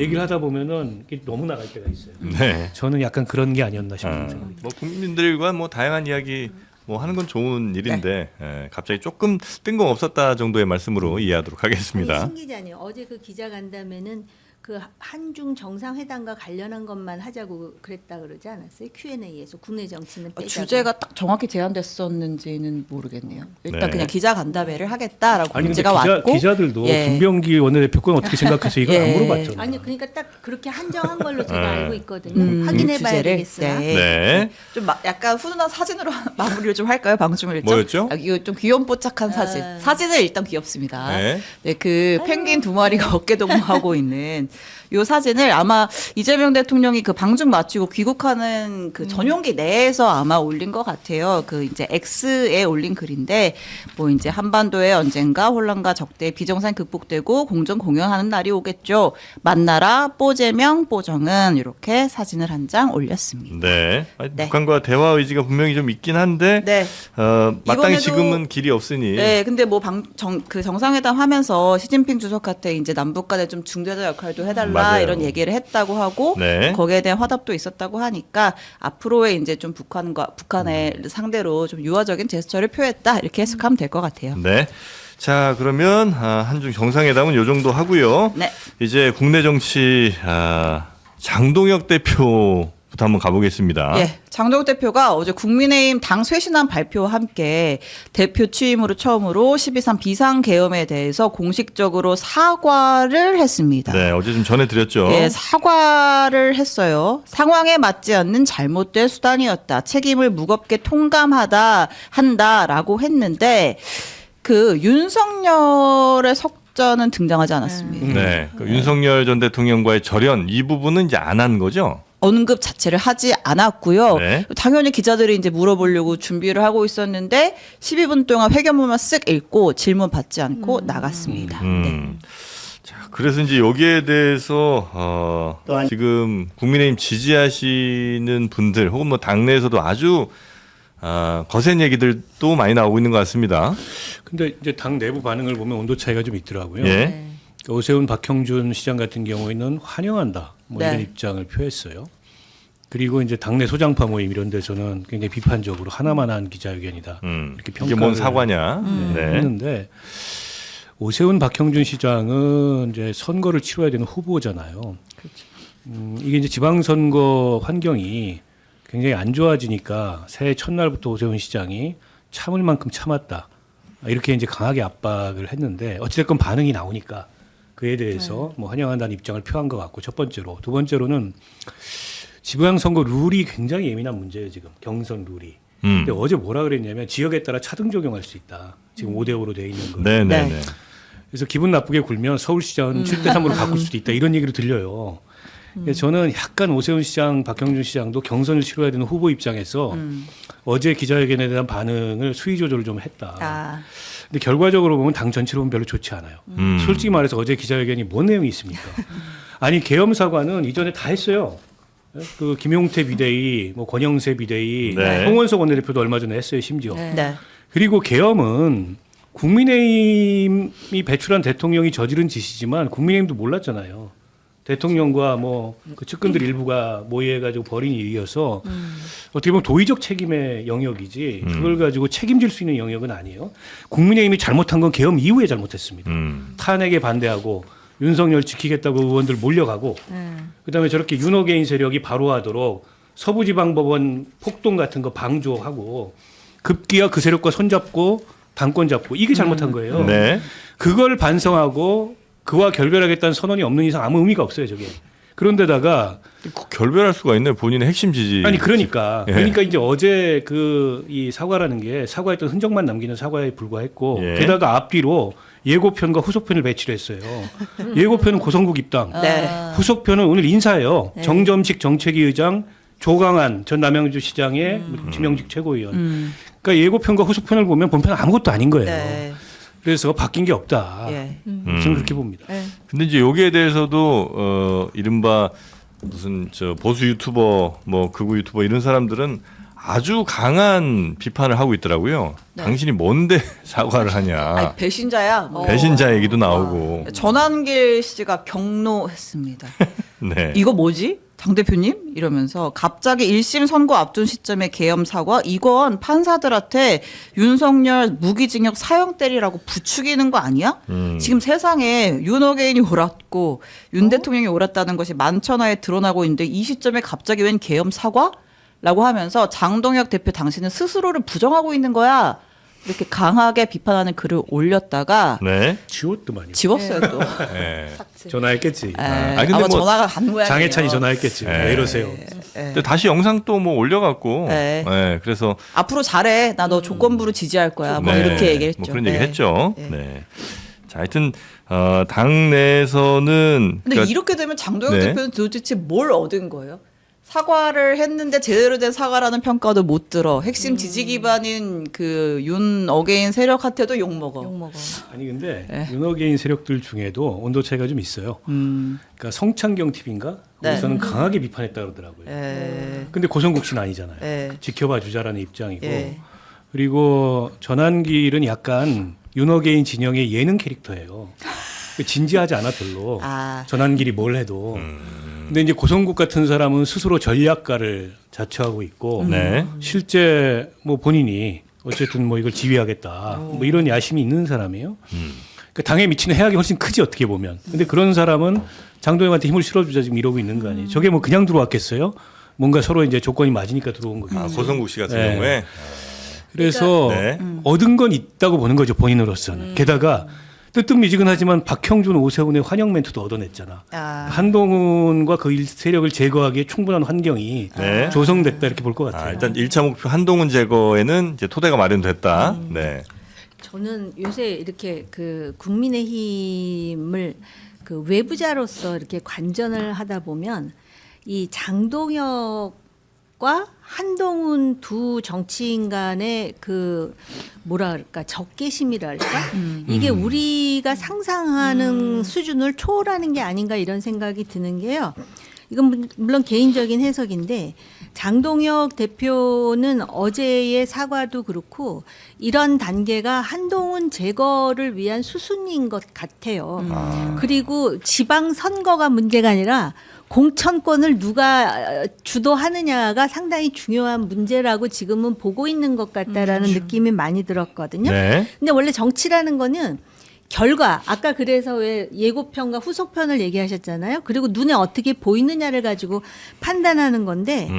얘기를 하다 보면은 이게 너무 나갈 때가 있어요. 네. 저는 약간 그런 게 아니었나 싶은 생각이. 뭐 국민들과 뭐 다양한 이야기 뭐 하는 건 좋은 일인데 갑자기 조금 뜬금없었다 정도의 말씀으로 이해하도록 하겠습니다. 신 기자님 어제 그 기자간담회는 그 한중 정상회담과 관련한 것만 하자고 그랬다 그러지 않았어요? Q&A에서 국내 정치는 빼자고. 주제가 딱 정확히 제한됐었는지는 모르겠네요. 일단 네. 그냥 기자간담회를 하겠다라고 아니 근데 문제가 왔고 기자들도 예. 김병기 원내대표 건 어떻게 생각해서 이걸 안 예. 물어봤잖아요. 아니 그러니까 딱 그렇게 한정한 걸로 제가 네. 알고 있거든요. 확인해봐야 주제를. 되겠어요. 네. 네. 좀 약간 훈훈한 사진으로 마무리를 좀 할까요, 방충을 일정? 뭐였죠? 이거 좀 귀염뽀짝한 사진. 사진은 일단 귀엽습니다. 네. 네, 그 펭귄 두 마리가 어깨 동무하고 있는 요 사진을 아마 이재명 대통령이 그 방중 마치고 귀국하는 그 전용기 내에서 아마 올린 것 같아요. 그 이제 X에 올린 글인데 뭐 이제 한반도에 언젠가 혼란과 적대 비정상 극복되고 공정 공연하는 날이 오겠죠. 만나라 뽀재명 뽀정은 이렇게 사진을 한 장 올렸습니다. 네. 네. 북한과 대화 의지가 분명히 좀 있긴 한데 네. 마땅히 이번에도- 지금은 길이 없으니. 네, 근데 뭐 그 정상회담 하면서 시진핑 주석한테 이제 남북 간에 좀 중재자 역할도 해달라 맞아요. 이런 얘기를 했다고 하고 네. 거기에 대한 화답도 있었다고 하니까 앞으로의 이제 좀 북한의 상대로 좀 유화적인 제스처를 표했다 이렇게 해석하면 될 것 같아요. 네. 자, 그러면 한중 정상회담은 요 정도 하고요. 네. 이제 국내 정치 장동혁 대표부터 한번 가보겠습니다. 예, 장동혁 대표가 어제 국민의힘 당 쇄신안 발표와 함께 대표 취임으로 처음으로 12.3 비상계엄에 대해서 공식적으로 사과를 했습니다. 네, 어제 좀 전해드렸죠. 예, 사과를 했어요. 상황에 맞지 않는 잘못된 수단이었다. 책임을 무겁게 한다라고 했는데 그 윤석열의 석자는 등장하지 않았습니다. 네, 그 윤석열 전 대통령과의 절연 이 부분은 이제 안 한 거죠. 언급 자체를 하지 않았고요. 네. 당연히 기자들이 이제 물어보려고 준비를 하고 있었는데 12분 동안 회견문만 쓱 읽고 질문 받지 않고 나갔습니다. 네. 자, 그래서 이제 여기에 대해서 지금 국민의힘 지지하시는 분들 혹은 뭐 당내에서도 아주 거센 얘기들도 많이 나오고 있는 것 같습니다. 근데 이제 당 내부 반응을 보면 온도 차이가 좀 있더라고요. 예. 오세훈 박형준 시장 같은 경우에는 환영한다 뭐 네. 이런 입장을 표했어요. 그리고 이제 당내 소장파 모임 이런 데서는 굉장히 비판적으로 하나만 한 기자회견이다 이렇게 이게 평가를 뭔 사과냐. 네. 했는데 오세훈 박형준 시장은 이제 선거를 치러야 되는 후보잖아요. 이게 이제 지방선거 환경이 굉장히 안 좋아지니까 새해 첫날부터 오세훈 시장이 참을 만큼 참았다. 이렇게 이제 강하게 압박을 했는데 어찌됐건 반응이 나오니까 그에 대해서 뭐 환영한다는 입장을 표한 것 같고 첫 번째로. 두 번째로는 지방선거 룰이 굉장히 예민한 문제예요. 지금 경선 룰이. 근데 어제 뭐라 그랬냐면 지역에 따라 차등 적용할 수 있다. 지금 5대5로 돼 있는 거. 네, 네, 네. 네. 그래서 기분 나쁘게 굴면 서울시장은 7대3으로 바꿀 수도 있다. 이런 얘기를 들려요. 그래서 저는 약간 오세훈 시장, 박형준 시장도 경선을 치러야 되는 후보 입장에서 어제 기자회견에 대한 반응을 수위 조절을 좀 했다. 아, 근데 결과적으로 보면 당 전체로 보면 별로 좋지 않아요. 솔직히 말해서 어제 기자회견이 뭔 내용이 있습니까? 아니 계엄 사과는 이전에 다 했어요. 그 김용태 비대위, 뭐 권영세 비대위, 네. 홍원석 원내대표도 얼마 전에 했어요. 심지어. 네. 그리고 계엄은 국민의힘이 배출한 대통령이 저지른 짓이지만 국민의힘도 몰랐잖아요. 대통령과 뭐 그 측근들 일부가 모의해가지고 벌인 일이어서 어떻게 보면 도의적 책임의 영역이지 그걸 가지고 책임질 수 있는 영역은 아니에요. 국민의힘이 잘못한 건 계엄 이후에 잘못했습니다. 탄핵에 반대하고 윤석열 지키겠다고 의원들 몰려가고 그다음에 저렇게 윤호개인 세력이 바로하도록 서부지방법원 폭동 같은 거 방조하고 급기야 그 세력과 손잡고 당권 잡고 이게 잘못한 거예요. 네. 그걸 반성하고 그와 결별하겠다는 선언이 없는 이상 아무 의미가 없어요, 저게. 그런데다가 결별할 수가 있네. 본인의 핵심 지지. 아니 그러니까 예. 그러니까 이제 어제 그 이 사과라는 게 사과했던 흔적만 남기는 사과에 불과했고 예. 게다가 앞뒤로 예고편과 후속편을 배치를 했어요. 예고편은 고성국 입당, 네. 후속편은 오늘 인사예요. 네. 정점식 정책위 의장, 조강한 전 남양주 시장의 지명직 최고위원. 그러니까 예고편과 후속편을 보면 본편은 아무것도 아닌 거예요. 네. 그래서 바뀐 게 없다. 예. 저는 그렇게 봅니다. 근데 이제 여기에 대해서도 이른바 무슨 저 보수 유튜버 뭐 극우 유튜버 이런 사람들은 아주 강한 비판을 하고 있더라고요. 네. 당신이 뭔데 사과를 하냐. 아니, 배신자야. 뭐. 배신자 얘기도 나오고. 전한길 씨가 경로했습니다. 네. 이거 뭐지? 당 대표님 이러면서 갑자기 1심 선고 앞둔 시점에 계엄 사과 이건 판사들한테 윤석열 무기징역 사형 때리라고 부추기는 거 아니야? 지금 세상에 윤호개인이 옳았고 윤 대통령이 옳았다는 것이 만천하에 드러나고 있는데 이 시점에 갑자기 웬 계엄 사과? 라고 하면서 장동혁 대표 당신은 스스로를 부정하고 있는 거야. 이렇게 강하게 비판하는 글을 올렸다가 네. 지웠더만요. 지웠어요 또. 네. 전화했겠지. 아니, 근데 아마 뭐 전화가 간 모양이에요. 장해찬이 전화했겠지. 네. 왜 이러세요? 근데 다시 영상 또 뭐 올려갖고. 네. 네. 그래서 앞으로 잘해. 나 너 조건부로 지지할 거야. 뭐 네. 이렇게 얘기했죠. 뭐 그런 얘기 했죠. 네. 네. 자, 하여튼 당내에서는 근데 그러니까 이렇게 되면 장동혁 네. 대표는 도대체 뭘 얻은 거예요? 사과를 했는데 제대로 된 사과라는 평가도 못 들어. 핵심 지지 기반인 그 윤 어게인 세력한테도 욕 먹어. 아니 근데 네. 윤호개인 세력들 중에도 온도 차이가 좀 있어요. 그러니까 성창경 TV인가? 네. 거기서는 강하게 비판했다 그러더라고요. 예. 근데 고성국 씨는 아니잖아요. 예. 지켜봐 주자라는 입장이고 예. 그리고 전한길은 약간 윤호개인 진영의 예능 캐릭터예요. 진지하지 않아 별로. 아. 전한길이 뭘 해도. 근데 이제 고성국 같은 사람은 스스로 전략가를 자처하고 있고 네. 실제 뭐 본인이 어쨌든 뭐 이걸 지휘하겠다 뭐 이런 야심이 있는 사람이에요. 그러니까 당에 미치는 해악이 훨씬 크지 어떻게 보면. 근데 그런 사람은 장동혁한테 힘을 실어주자 지금 이러고 있는 거 아니에요. 저게 뭐 그냥 들어왔겠어요? 뭔가 서로 이제 조건이 맞으니까 들어온 거죠. 아, 고성국 씨 같은 네. 경우에 그래서 네. 얻은 건 있다고 보는 거죠 본인으로서는. 게다가 뜨뜻미지근하지만 박형준, 오세훈의 환영 멘트도 얻어냈잖아. 아. 한동훈과 그 세력을 제거하기에 충분한 환경이 네. 조성됐다 이렇게 볼 것 같아요. 일단 1차 목표 한동훈 제거에는 이제 토대가 마련됐다. 네. 저는 요새 이렇게 그 국민의힘을 그 외부자로서 이렇게 관전을 하다 보면 이 장동혁과 한동훈 두 정치인 간의 그 뭐라 그럴까 적개심이랄까 이게 우리가 상상하는 수준을 초월하는 게 아닌가 이런 생각이 드는 게요. 이건 물론 개인적인 해석인데 장동혁 대표는 어제의 사과도 그렇고 이런 단계가 한동훈 제거를 위한 수순인 것 같아요. 그리고 지방 선거가 문제가 아니라 공천권을 누가 주도하느냐가 상당히 중요한 문제라고 지금은 보고 있는 것 같다라는 느낌이 많이 들었거든요. 네. 근데 원래 정치라는 거는 결과 아까 그래서 왜 예고편과 후속편을 얘기하셨잖아요. 그리고 눈에 어떻게 보이느냐를 가지고 판단하는 건데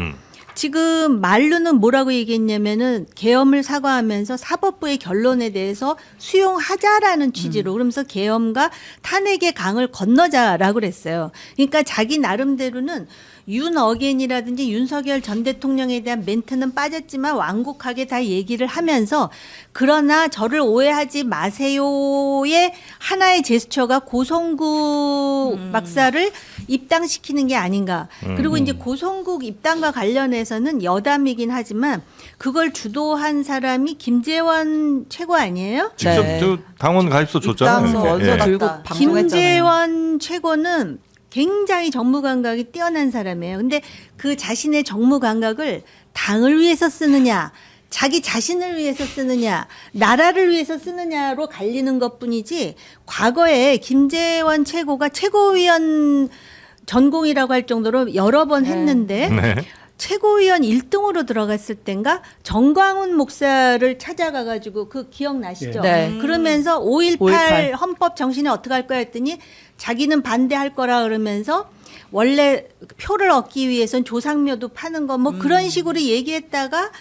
지금 말로는 뭐라고 얘기했냐면은 계엄을 사과하면서 사법부의 결론에 대해서 수용하자라는 취지로 그러면서 계엄과 탄핵의 강을 건너자라고 그랬어요. 그러니까 자기 나름대로는 윤 어게인이라든지 윤석열 전 대통령에 대한 멘트는 빠졌지만 완곡하게 다 얘기를 하면서 그러나 저를 오해하지 마세요의 하나의 제스처가 고성국 박사를 입당시키는 게 아닌가. 그리고 이제 고성국 입당과 관련해서는 여담이긴 하지만 그걸 주도한 사람이 김재원 최고 아니에요? 직접 네. 저 당원 가입서 줬잖아요. 입당서 이렇게. 원서 들고 방송했잖아요. 김재원 최고는 굉장히 정무 감각이 뛰어난 사람이에요. 근데 그 자신의 정무 감각을 당을 위해서 쓰느냐, 자기 자신을 위해서 쓰느냐, 나라를 위해서 쓰느냐로 갈리는 것뿐이지 과거에 김재원 최고가 최고위원 전공이라고 할 정도로 여러 번 했는데 네. 최고위원 1등으로 들어갔을 땐가 정광훈 목사를 찾아가가지고 그 기억나시죠? 네. 그러면서 5.18 5.18 헌법 정신에 어떻게 할 거야 했더니 자기는 반대할 거라 그러면서 원래 표를 얻기 위해선 조상묘도 파는 거 뭐 그런 식으로 얘기했다가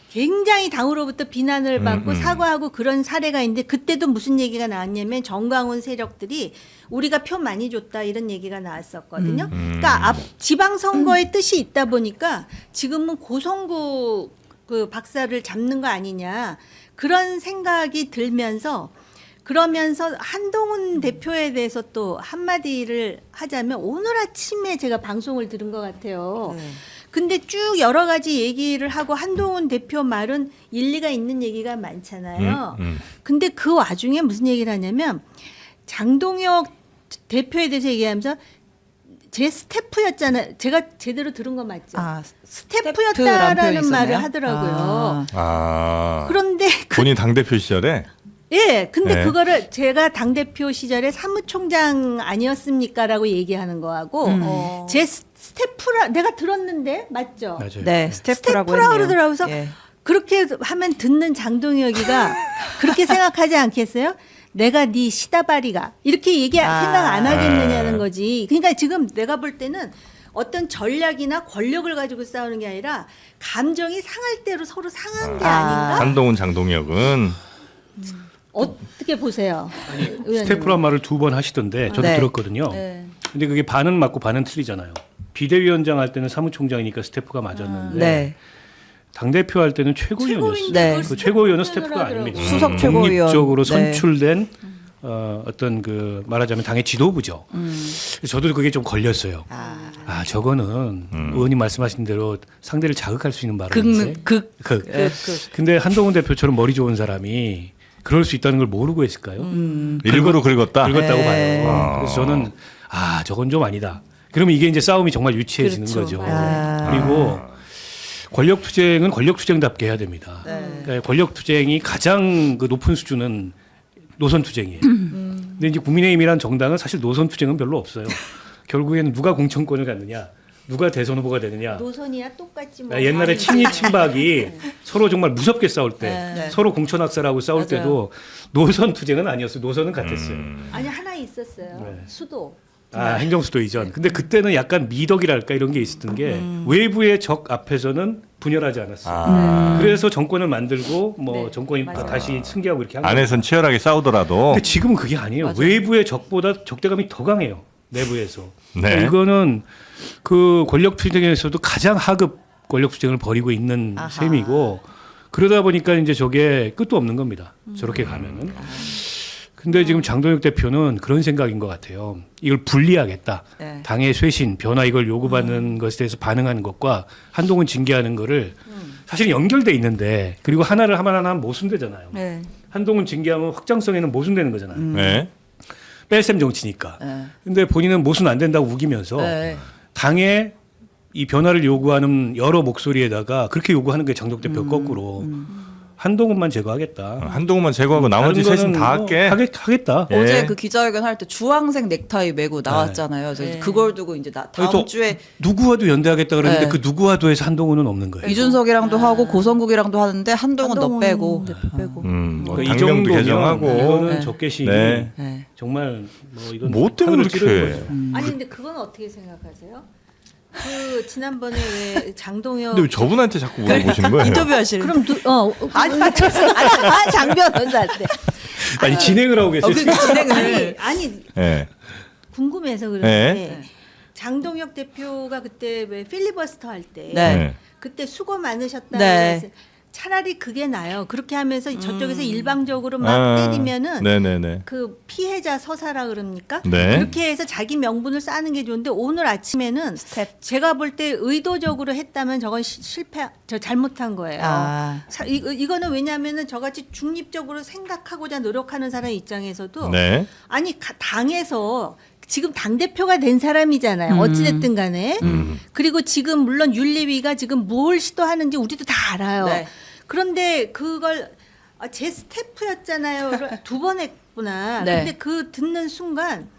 굉장히 당으로부터 비난을 받고 사과하고 그런 사례가 있는데 그때도 무슨 얘기가 나왔냐면 정광훈 세력들이 우리가 표 많이 줬다 이런 얘기가 나왔었거든요. 그러니까 지방선거의 뜻이 있다 보니까 지금은 고성구 그 박사를 잡는 거 아니냐 그런 생각이 들면서 그러면서 한동훈 대표에 대해서 또 한마디를 하자면 오늘 아침에 제가 방송을 들은 것 같아요. 근데 쭉 여러 가지 얘기를 하고 한동훈 대표 말은 일리가 있는 얘기가 많잖아요. 근데 그 와중에 무슨 얘기를 하냐면 장동혁 대표에 대해서 얘기하면서 제 스태프였잖아요. 제가 제대로 들은 거 맞죠? 스태프였다라는 말을 하더라고요. 그런데 본인 당대표 시절에 예, 근데 네. 그거를 제가 당대표 시절에 사무총장 아니었습니까라고 얘기하는 거하고 제 스태프라 내가 들었는데 맞죠? 맞아요. 네, 스태프라고 스태프라고 했네요. 그러더라고요. 예. 그렇게 하면 듣는 장동혁이가 그렇게 생각하지 않겠어요? 내가 네 시다바리가 이렇게 생각 안 하겠느냐는 거지. 그러니까 지금 내가 볼 때는 어떤 전략이나 권력을 가지고 싸우는 게 아니라 감정이 상할 대로 서로 상한 게 아닌가? 한동훈 장동혁은 어떻게 보세요? 의원님? 스태프란 말을 2번 하시던데 저도 네. 들었거든요. 근데 그게 반은 맞고 반은 틀리잖아요. 비대위원장 할 때는 사무총장이니까 스태프가 맞았는데 네. 당대표 할 때는 최고위원이었어요. 네. 그 최고위원은 스태프가 아닙니다. 수석 최고위원. 독립적으로 네. 선출된 어떤 그 말하자면 당의 지도부죠. 저도 그게 좀 걸렸어요. 저거는 의원님 말씀하신 대로 상대를 자극할 수 있는 발언인데. 근데 한동훈 대표처럼 머리 좋은 사람이 그럴 수 있다는 걸 모르고 했을까요? 일부러 긁었다. 긁었다고 네. 봐요. 그래서 저는 저건 좀 아니다. 그러면 이게 이제 싸움이 정말 유치해지는 그렇죠. 거죠. 맞아요. 그리고 권력 투쟁은 권력 투쟁답게 해야 됩니다. 그러니까 권력 투쟁이 가장 그 높은 수준은 노선 투쟁이에요. 근데 이제 국민의힘이란 정당은 사실 노선 투쟁은 별로 없어요. 결국에는 누가 공천권을 갖느냐, 누가 대선 후보가 되느냐. 노선이야 똑같지 뭐. 옛날에 친일 친박이 서로 정말 무섭게 싸울 때, 네. 서로 공천학살하고 싸울 맞아요. 때도 노선 투쟁은 아니었어요. 노선은 같았어요. 아니 하나 있었어요. 네. 수도. 행정수도 이전. 근데 그때는 약간 미덕이랄까 이런 게 있었던 게 외부의 적 앞에서는 분열하지 않았어요. 그래서 정권을 만들고 뭐 네, 정권이 맞아요. 다시 승계하고 이렇게 한 거예요. 안에선 치열하게 싸우더라도 근데 지금은 그게 아니에요. 맞아요. 외부의 적보다 적대감이 더 강해요. 내부에서. 네. 그러니까 이거는 그 권력 투쟁에서도 가장 하급 권력 투쟁을 벌이고 있는 아하. 셈이고 그러다 보니까 이제 저게 끝도 없는 겁니다. 저렇게 가면은. 근데 지금 장동혁 대표는 그런 생각인 것 같아요. 이걸 분리하겠다. 네. 당의 쇄신, 변화 이걸 요구받는 것에 대해서 반응하는 것과 한동훈 징계하는 거를 사실 연결돼 있는데 그리고 하나를 하면 모순되잖아요. 네. 한동훈 징계하면 확장성에는 모순되는 거잖아요. 네. 뺄셈 정치니까. 네. 근데 본인은 모순 안 된다고 우기면서 네. 당의 이 변화를 요구하는 여러 목소리에다가 그렇게 요구하는 게 장동혁 대표 거꾸로 한동훈만 제거하겠다. 한동훈만 제거하고 나머지 다른 셋은 거는 다 뭐 할게. 하겠다. 예. 어제 그 기자회견 할 때 주황색 넥타이 메고 나왔잖아요. 그래서 그걸 두고 이제 다음 또 주에 누구와도 연대하겠다 그러는데 네. 그 누구와도 해서 한동훈은 없는 거예요. 이준석이랑도 하고 고성국이랑도 하는데 한동훈 너 한동훈 빼고. 대표 빼고. 뭐 그러니까 이 당명도 정도면 개정하고. 이거는 네. 적개심이 네. 네. 정말 뭐 이건 뭐 때문에 하늘을 찌르는 그렇게 거죠. 아니 근데 그건 어떻게 생각하세요? 그 지난번에 왜 장동혁 근데 왜 저분한테 자꾸 물어보시는 거예요? 인터뷰하시는. 그럼 장 변호사한테 아니 진행을 하고 계세요. 지금. 아니 예. 궁금해서 그러는데 장동혁 대표가 그때 왜 필리버스터 할 때 네. 그때 수고 많으셨다. 네. 그래서 차라리 그게 나요. 그렇게 하면서 저쪽에서 일방적으로 막 때리면은 네네네. 그 피해자 서사라 그럽니까? 네. 그렇게 해서 자기 명분을 쌓는 게 좋은데 오늘 아침에는 제가 볼 때 의도적으로 했다면 저건 저 잘못한 거예요. 이거는 왜냐하면은 저같이 중립적으로 생각하고자 노력하는 사람 입장에서도 네. 아니 당에서 지금 당 대표가 된 사람이잖아요. 어찌됐든 간에. 그리고 지금 물론 윤리위가 지금 뭘 시도하는지 우리도 다 알아요. 네. 그런데 그걸 제 스태프였잖아요. 2번 했구나. 네. 근데 그 듣는 순간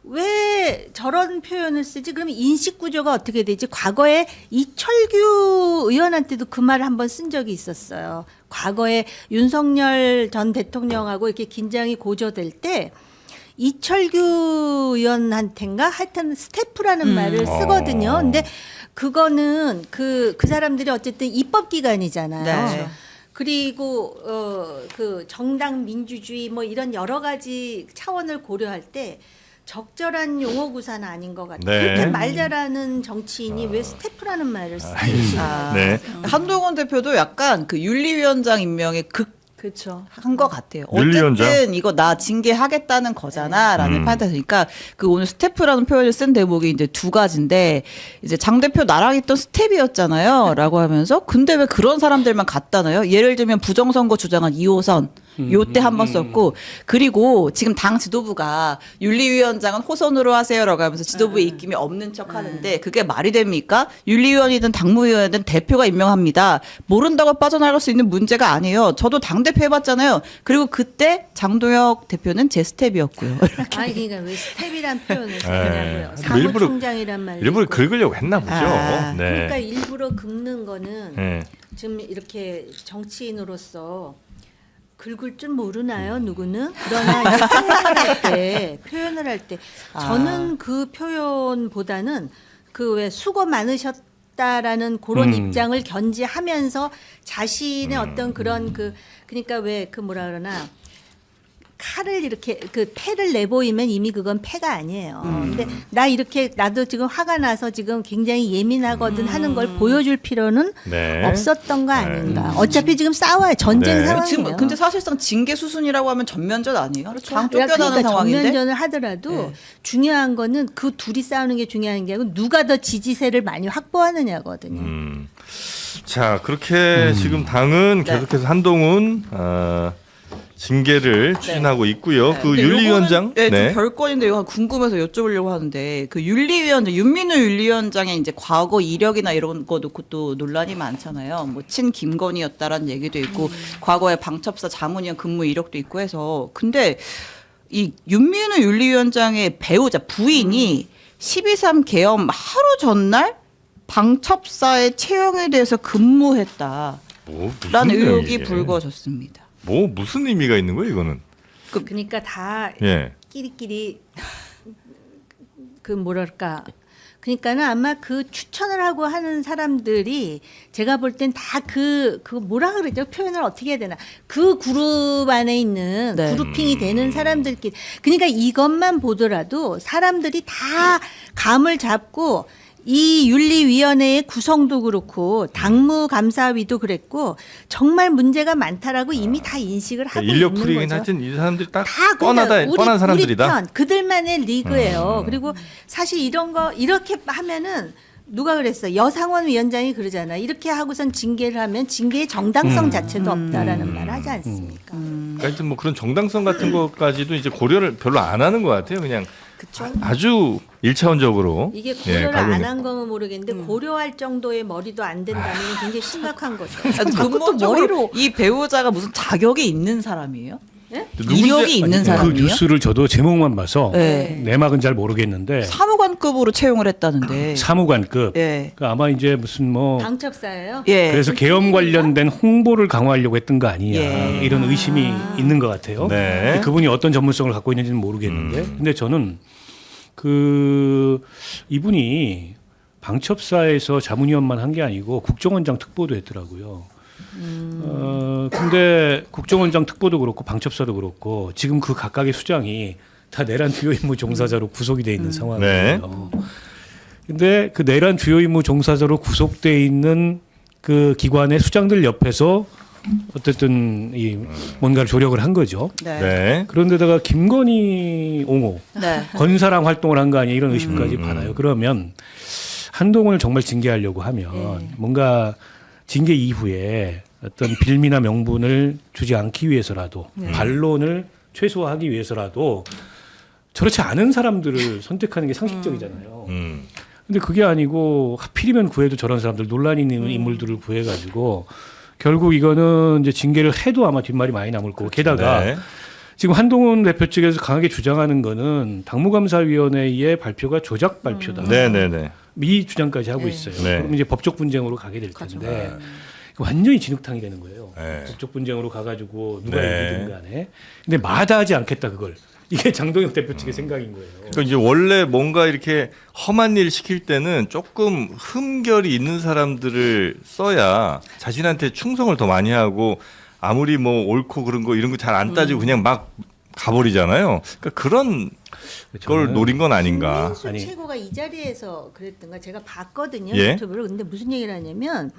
왜 저런 표현을 쓰지? 그러면 인식 구조가 어떻게 되지? 과거에 이철규 의원한테도 그 말을 한번 쓴 적이 있었어요. 과거에 윤석열 전 대통령하고 이렇게 긴장이 고조될 때 이철규 의원한텐가 하여튼 스태프라는 말을 쓰거든요. 근데 그거는 그 사람들이 어쨌든 입법기관이잖아요. 네. 그리고 그 정당 민주주의 뭐 이런 여러 가지 차원을 고려할 때 적절한 용어 구사는 아닌 것 같아요. 네. 그렇게 말 잘하는 정치인이 왜 스태프라는 말을 쓰는지. 네. 한동훈 대표도 약간 그 윤리위원장 임명에 그렇죠. 한 것 같아요. 윤리위원장? 어쨌든 이거 나 징계하겠다는 거잖아라는 판단이니까 그 오늘 스태프라는 표현을 쓴 대목이 이제 두 가지인데 이제 장 대표 나랑 있던 스텝이었잖아요.라고 하면서 근데 왜 그런 사람들만 갔다나요? 예를 들면 부정선거 주장한 2호선 요때 한 번 썼고 그리고 지금 당 지도부가 윤리위원장은 호선으로 하세요라고 하면서 지도부의 입김이 없는 척 하는데 그게 말이 됩니까? 윤리위원이든 당무위원이든 대표가 임명합니다. 모른다고 빠져나갈 수 있는 문제가 아니에요. 저도 당대표 해봤잖아요. 그리고 그때 장도혁 대표는 제 스텝이었고요. 아니 그러니까 왜 스텝이란 표현을 쓰냐고요. 일부러- 사무총장이란 말을 일부러 있고. 긁으려고 했나 보죠. 아, 네. 그러니까 일부러 긁는 거는 네. 지금 이렇게 정치인으로서 긁을 줄 모르나요? 누구는? 그러나 이제 표현을 할 때 저는 그 표현보다는 그 왜 수고 많으셨다라는 그런 입장을 견지하면서 자신의 어떤 그런 그러니까 왜 그 뭐라 그러나 칼을 이렇게 그 패를 내보이면 이미 그건 패가 아니에요. 근데 나 이렇게 나도 지금 화가 나서 지금 굉장히 예민하거든 하는 걸 보여줄 필요는 네. 없었던 거 아닌가. 어차피 지금 싸워요. 전쟁 네. 상황이에요. 지금 근데 사실상 징계 수순이라고 하면 전면전 아니에요? 당 쫓겨나는 그러니까 상황인데. 정면전을 하더라도 네. 중요한 거는 그 둘이 싸우는 게 중요한 게 아니고 누가 더 지지세를 많이 확보하느냐거든요. 자, 그렇게 지금 당은 네. 계속해서 한동훈 징계를 추진하고 있고요. 그 근데 윤리위원장, 요거는, 네, 좀 별건인데 이거 궁금해서 여쭤보려고 하는데 그 윤리위원장 윤민우 윤리위원장의 이제 과거 이력이나 이런 거 놓고 또 논란이 많잖아요. 뭐 친 김건희였다라는 얘기도 있고 과거에 방첩사 자문위원 근무 이력도 있고 해서 근데 이 윤민우 윤리위원장의 배우자 부인이 12.3 계엄 하루 전날 방첩사의 채용에 대해서 근무했다라는 뭐 무슨 의혹이 내용이에요? 불거졌습니다. 뭐 무슨 의미가 있는 거예요, 이거는? 그러니까 다 예. 끼리끼리 그 뭐랄까. 그러니까는 아마 그 추천을 하고 하는 사람들이 제가 볼 땐 다 그 뭐라 그러죠? 표현을 어떻게 해야 되나? 그 그룹 안에 있는 네. 그룹핑이 되는 사람들끼리. 그러니까 이것만 보더라도 사람들이 다 감을 잡고 이 윤리위원회의 구성도 그렇고 당무감사위도 그랬고 정말 문제가 많다라고 이미 다 인식을 하고 인력 있는 풀이긴 거죠. 하여튼 이 사람들이 딱 다 뻔한 사람들이다. 우리 편 그들만의 리그예요. 그리고 사실 이런 거 이렇게 하면은 누가 그랬어? 여상원 위원장이 그러잖아. 이렇게 하고선 징계를 하면 징계의 정당성 자체도 없다라는 말을 하지 않습니까? 그러니까 하여튼 뭐 그런 정당성 같은 것까지도 이제 고려를 별로 안 하는 것 같아요. 그냥 아주 일차원적으로 이게 예, 고려를 가고 안 있는. 한 거면 모르겠는데 고려할 정도의 머리도 안 된다면 굉장히 심각한 거죠. 근본적으로 이 배우자가 무슨 자격이 있는 사람이에요? 누군지- 이력이 있는 그 사람이에요? 뉴스를 저도 제목만 봐서 네. 내막은 잘 모르겠는데 사무관급으로 채용을 했다는데. 사무관급 예. 그 아마 이제 무슨 뭐 방첩사예요. 예. 그래서 계엄 관련된 홍보를 강화하려고 했던 거 아니냐 예. 이런 의심이 있는 것 같아요. 네. 근데 그분이 어떤 전문성을 갖고 있는지는 모르겠는데, 근데 저는 그 이분이 방첩사에서 자문위원만 한 게 아니고 국정원장 특보도 했더라고요. 근데 국정원장 특보도 그렇고 방첩사도 그렇고 지금 그 각각의 수장이 다 내란 주요 임무 종사자로 구속이 돼 있는 상황이에요. 근데 그 내란 주요 임무 종사자로 구속돼 있는 그 기관의 수장들 옆에서 어쨌든 이 뭔가를 조력을 한 거죠. 네. 네. 그런데다가 김건희 옹호, 네. 건사랑 활동을 한 거 아니야 이런 의심까지 받아요. 그러면 한동훈을 정말 징계하려고 하면 뭔가 징계 이후에 어떤 빌미나 명분을 주지 않기 위해서라도 반론을 최소화하기 위해서라도 저렇지 않은 사람들을 선택하는 게 상식적이잖아요. 근데 그게 아니고 하필이면 구해도 저런 사람들 논란 있는 인물들을 구해가지고 결국 이거는 이제 징계를 해도 아마 뒷말이 많이 남을 거고 게다가 네. 지금 한동훈 대표 측에서 강하게 주장하는 거는 당무감사위원회의 발표가 조작 발표다. 네네네. 이 주장까지 하고 네. 있어요. 네. 그럼 이제 법적 분쟁으로 가게 될 그렇죠. 텐데 완전히 진흙탕이 되는 거예요. 네. 법적 분쟁으로 가가지고 누가 네. 이기든 간에. 근데 마다하지 않겠다 그걸. 이게 장동혁 대표 측의 생각인 거예요. 그러니까 이제 원래 뭔가 이렇게 험한 일 시킬 때는 조금 흠결이 있는 사람들을 써야 자신한테 충성을 더 많이 하고 아무리 뭐 옳고 그런 거 이런 거 잘 안 따지고 그냥 막 가버리잖아요. 그러니까 그런 걸 저는 노린 건 아닌가. 김민수 아니. 최고가 이 자리에서 그랬던가 제가 봤거든요 예. 유튜브를. 근데 무슨 얘기를 하냐면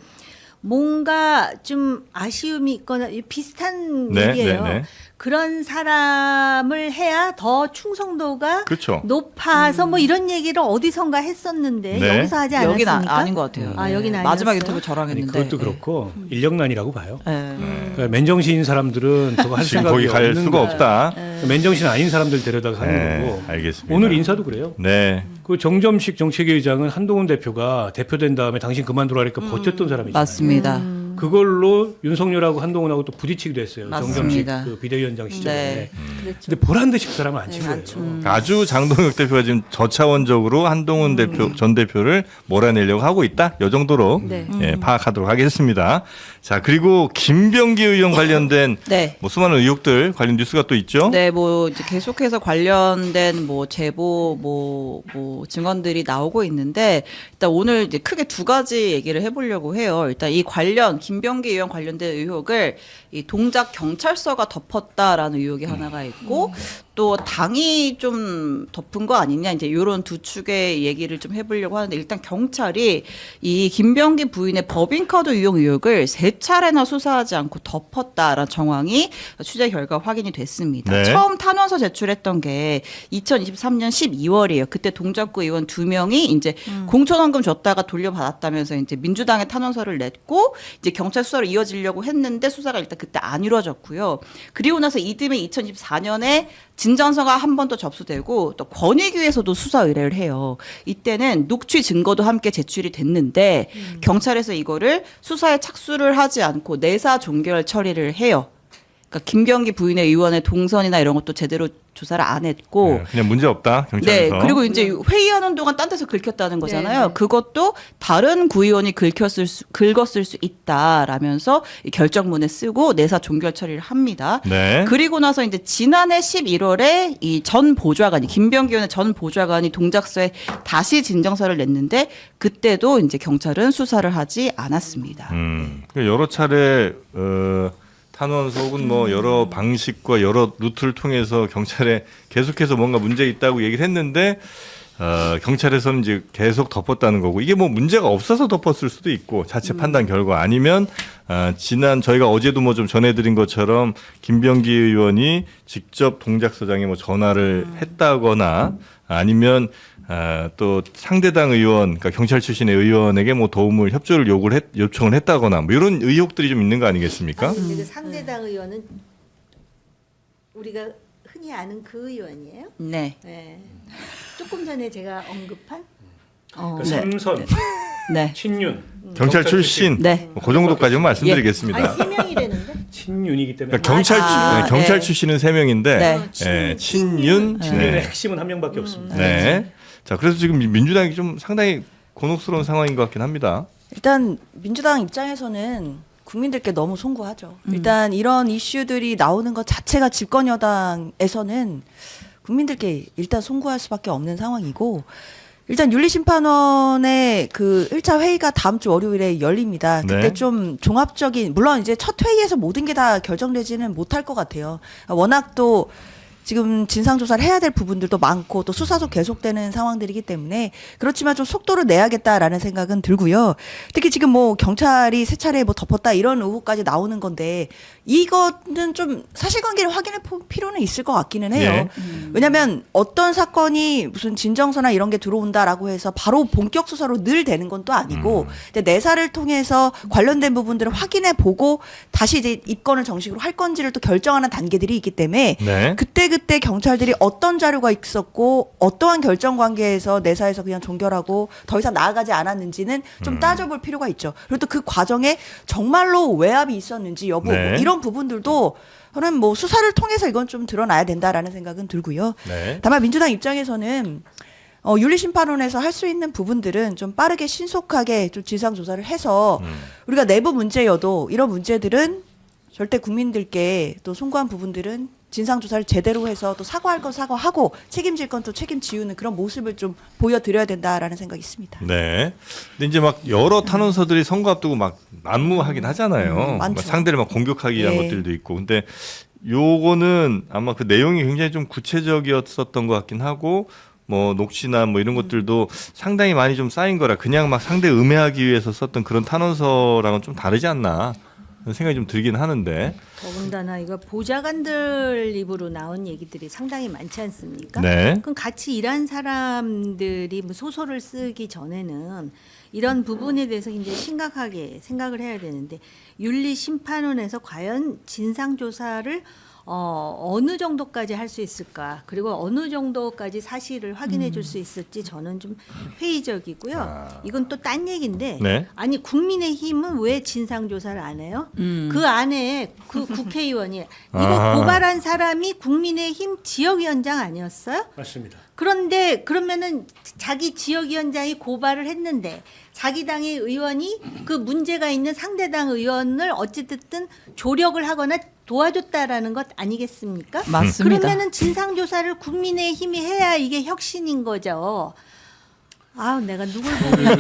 뭔가 좀 아쉬움이 있거나 비슷한 네, 얘기예요. 네, 네. 그런 사람을 해야 더 충성도가 그렇죠. 높아서 뭐 이런 얘기를 어디선가 했었는데 네. 여기서 하지 여긴 않았습니까? 아닌 것 같아요. 아, 여긴 네. 마지막 아니었어요? 인터뷰 저랑 아니, 했는데. 그것도 그렇고 인력난이라고 봐요. 네. 그러니까 맨정신인 사람들은 그거 할 지금 생각이 거기 갈 없는 수가 거예요. 없다. 맨정신 아닌 사람들 데려다가 하는 네, 거고. 알겠습니다. 오늘 인사도 그래요. 네. 그 정점식 정책위의장은 한동훈 대표가 대표된 다음에 당신 그만두라니까 버텼던 사람이잖아요. 맞습니다. 그걸로 윤석열하고 한동훈하고 또 부딪히기도 했어요. 정점식 맞습니다. 그 비대위원장 시절에. 네. 그렇죠. 근데 보란 듯이 그 사람을 안 친 네, 거예요. 안 쳐. 아주 장동혁 대표가 지금 저차원적으로 한동훈 대표 전 대표를 몰아내려고 하고 있다. 이 정도로 네. 예, 파악하도록 하겠습니다. 자, 그리고 김병기 의원 관련된 네. 뭐 수많은 의혹들 관련 뉴스가 또 있죠. 네, 뭐 이제 계속해서 관련된 뭐 제보 뭐 증언들이 나오고 있는데 일단 오늘 이제 크게 두 가지 얘기를 해보려고 해요. 일단 이 관련 김병기 의원 관련된 의혹을 이 동작 경찰서가 덮었다라는 의혹이 하나가 있고 또 당이 좀 덮은 거 아니냐 이제 이런 두 축의 얘기를 좀 해보려고 하는데 일단 경찰이 이 김병기 부인의 법인카드 유용 의혹을 세 차례나 수사하지 않고 덮었다라는 정황이 취재 결과 확인이 됐습니다. 네. 처음 탄원서 제출했던 게 2023년 12월이에요. 그때 동작구 의원 2명이 이제 공천원금 줬다가 돌려받았다면서 이제 민주당에 탄원서를 냈고 이제 경찰 수사로 이어지려고 했는데 수사가 일단 그때 안 이루어졌고요. 그리고 나서 이듬해 2024년에 진전서가 한 번 더 접수되고 또 권익위에서도 수사 의뢰를 해요. 이때는 녹취 증거도 함께 제출이 됐는데 경찰에서 이거를 수사에 착수를 하지 않고 내사 종결 처리를 해요. 그러니까 김병기 부인의 의원의 동선이나 이런 것도 제대로 조사를 안 했고 네, 그냥 문제 없다 네, 경찰에서. 그리고 이제 회의하는 동안 딴 데서 긁혔다는 거잖아요. 네. 그것도 다른 구의원이 긁었을 수 있다라면서 이 결정문에 쓰고 내사 종결 처리를 합니다. 네. 그리고 나서 이제 지난해 11월에 이 전 보좌관이 김병기 의원의 전 보좌관이 동작서에 다시 진정서를 냈는데 그때도 이제 경찰은 수사를 하지 않았습니다. 여러 차례 탄원서 혹은 뭐 여러 방식과 여러 루트를 통해서 경찰에 계속해서 뭔가 문제 있다고 얘기를 했는데 경찰에서는 이제 계속 덮었다는 거고 이게 뭐 문제가 없어서 덮었을 수도 있고 자체 판단 결과 아니면 지난 저희가 어제도 뭐 좀 전해드린 것처럼 김병기 의원이 직접 동작서장에 뭐 전화를 했다거나 아니면 또 상대당 의원, 그러니까 경찰 출신의 의원에게 뭐 도움을 협조를 요청을 했다거나 뭐 이런 의혹들이 좀 있는 거 아니겠습니까? 아니, 근데 그 상대당 의원은 우리가 흔히 아는 그 의원이에요? 네. 네. 조금 전에 제가 언급한 그러니까 네. 삼선, 네. 친윤, 경찰 출신 네. 뭐그 정도까지만 말씀드리겠습니다. 아니 3명이라는데 친윤이기 때문에 그러니까 경찰 네. 출신은 3명인데 네. 친윤. 친윤의 네. 핵심은 한 명밖에 없습니다. 네. 자, 그래서 지금 민주당이 좀 상당히 곤혹스러운 상황인 것 같긴 합니다. 일단 민주당 입장에서는 국민들께 너무 송구하죠. 일단 이런 이슈들이 나오는 것 자체가 집권 여당에서는 국민들께 일단 송구할 수밖에 없는 상황이고 일단 윤리심판원의 그 1차 회의가 다음 주 월요일에 열립니다. 그때 네. 좀 종합적인 물론 이제 첫 회의에서 모든 게 다 결정되지는 못할 것 같아요. 워낙 또 지금 진상조사를 해야 될 부분들도 많고 또 수사도 계속되는 상황들이기 때문에 그렇지만 좀 속도를 내야겠다라는 생각은 들고요. 특히 지금 뭐 경찰이 세 차례 뭐 덮었다 이런 의혹까지 나오는 건데 이거는 좀 사실관계를 확인해 볼 필요는 있을 것 같기는 해요. 예. 왜냐하면 어떤 사건이 무슨 진정서나 이런 게 들어온다라고 해서 바로 본격 수사로 늘 되는 건 또 아니고 근데 내사를 통해서 관련된 부분들을 확인해 보고 다시 이제 입건을 정식으로 할 건지를 또 결정하는 단계들이 있기 때문에 네. 그때 그때 경찰들이 어떤 자료가 있었고 어떠한 결정 관계에서 내사에서 그냥 종결하고 더 이상 나아가지 않았는지는 좀 따져볼 필요가 있죠. 그리고 또 그 과정에 정말로 외압이 있었는지 여부 네. 뭐 이런 부분들도 저는 뭐 수사를 통해서 이건 좀 드러나야 된다라는 생각은 들고요. 네. 다만 민주당 입장에서는 윤리심판원에서 할 수 있는 부분들은 좀 빠르게 신속하게 좀 진상조사를 해서 우리가 내부 문제여도 이런 문제들은 절대 국민들께 또 송구한 부분들은 진상조사를 제대로 해서 또 사과할 건 사과하고 책임질 건 또 책임지우는 그런 모습을 좀 보여드려야 된다라는 생각이 있습니다. 네. 근데 이제 막 여러 탄원서들이 선거 앞두고 막 난무하긴 하잖아요. 많죠. 막 상대를 막 공격하기 위한 예. 것들도 있고. 근데 요거는 아마 그 내용이 굉장히 좀 구체적이었었던 것 같긴 하고 뭐 녹취나 뭐 이런 것들도 상당히 많이 좀 쌓인 거라 그냥 막 상대 음해하기 위해서 썼던 그런 탄원서랑은 좀 다르지 않나 그런 생각이 좀 들긴 하는데. 더군다나 이거 보좌관들 입으로 나온 얘기들이 상당히 많지 않습니까? 네. 그럼 같이 일한 사람들이 뭐 소설을 쓰기 전에는 이런 부분에 대해서 굉장히 심각하게 생각을 해야 되는데 윤리심판원에서 과연 진상조사를 어느 정도까지 할 수 있을까? 그리고 어느 정도까지 사실을 확인해 줄 수 있을지 저는 좀 회의적이고요. 이건 또 딴 얘기인데 네. 아니 국민의힘은 왜 진상조사를 안 해요? 그 안에 그 국회의원이 이거 고발한 사람이 국민의힘 지역위원장 아니었어요? 맞습니다. 그런데 그러면은 자기 지역위원장이 고발을 했는데 자기 당의 의원이 그 문제가 있는 상대당 의원을 어찌됐든 조력을 하거나 도와줬다라는 것 아니겠습니까? 맞습니다. 그러면은 진상조사를 국민의힘이 해야 이게 혁신인 거죠. 아, 내가 누굴 보면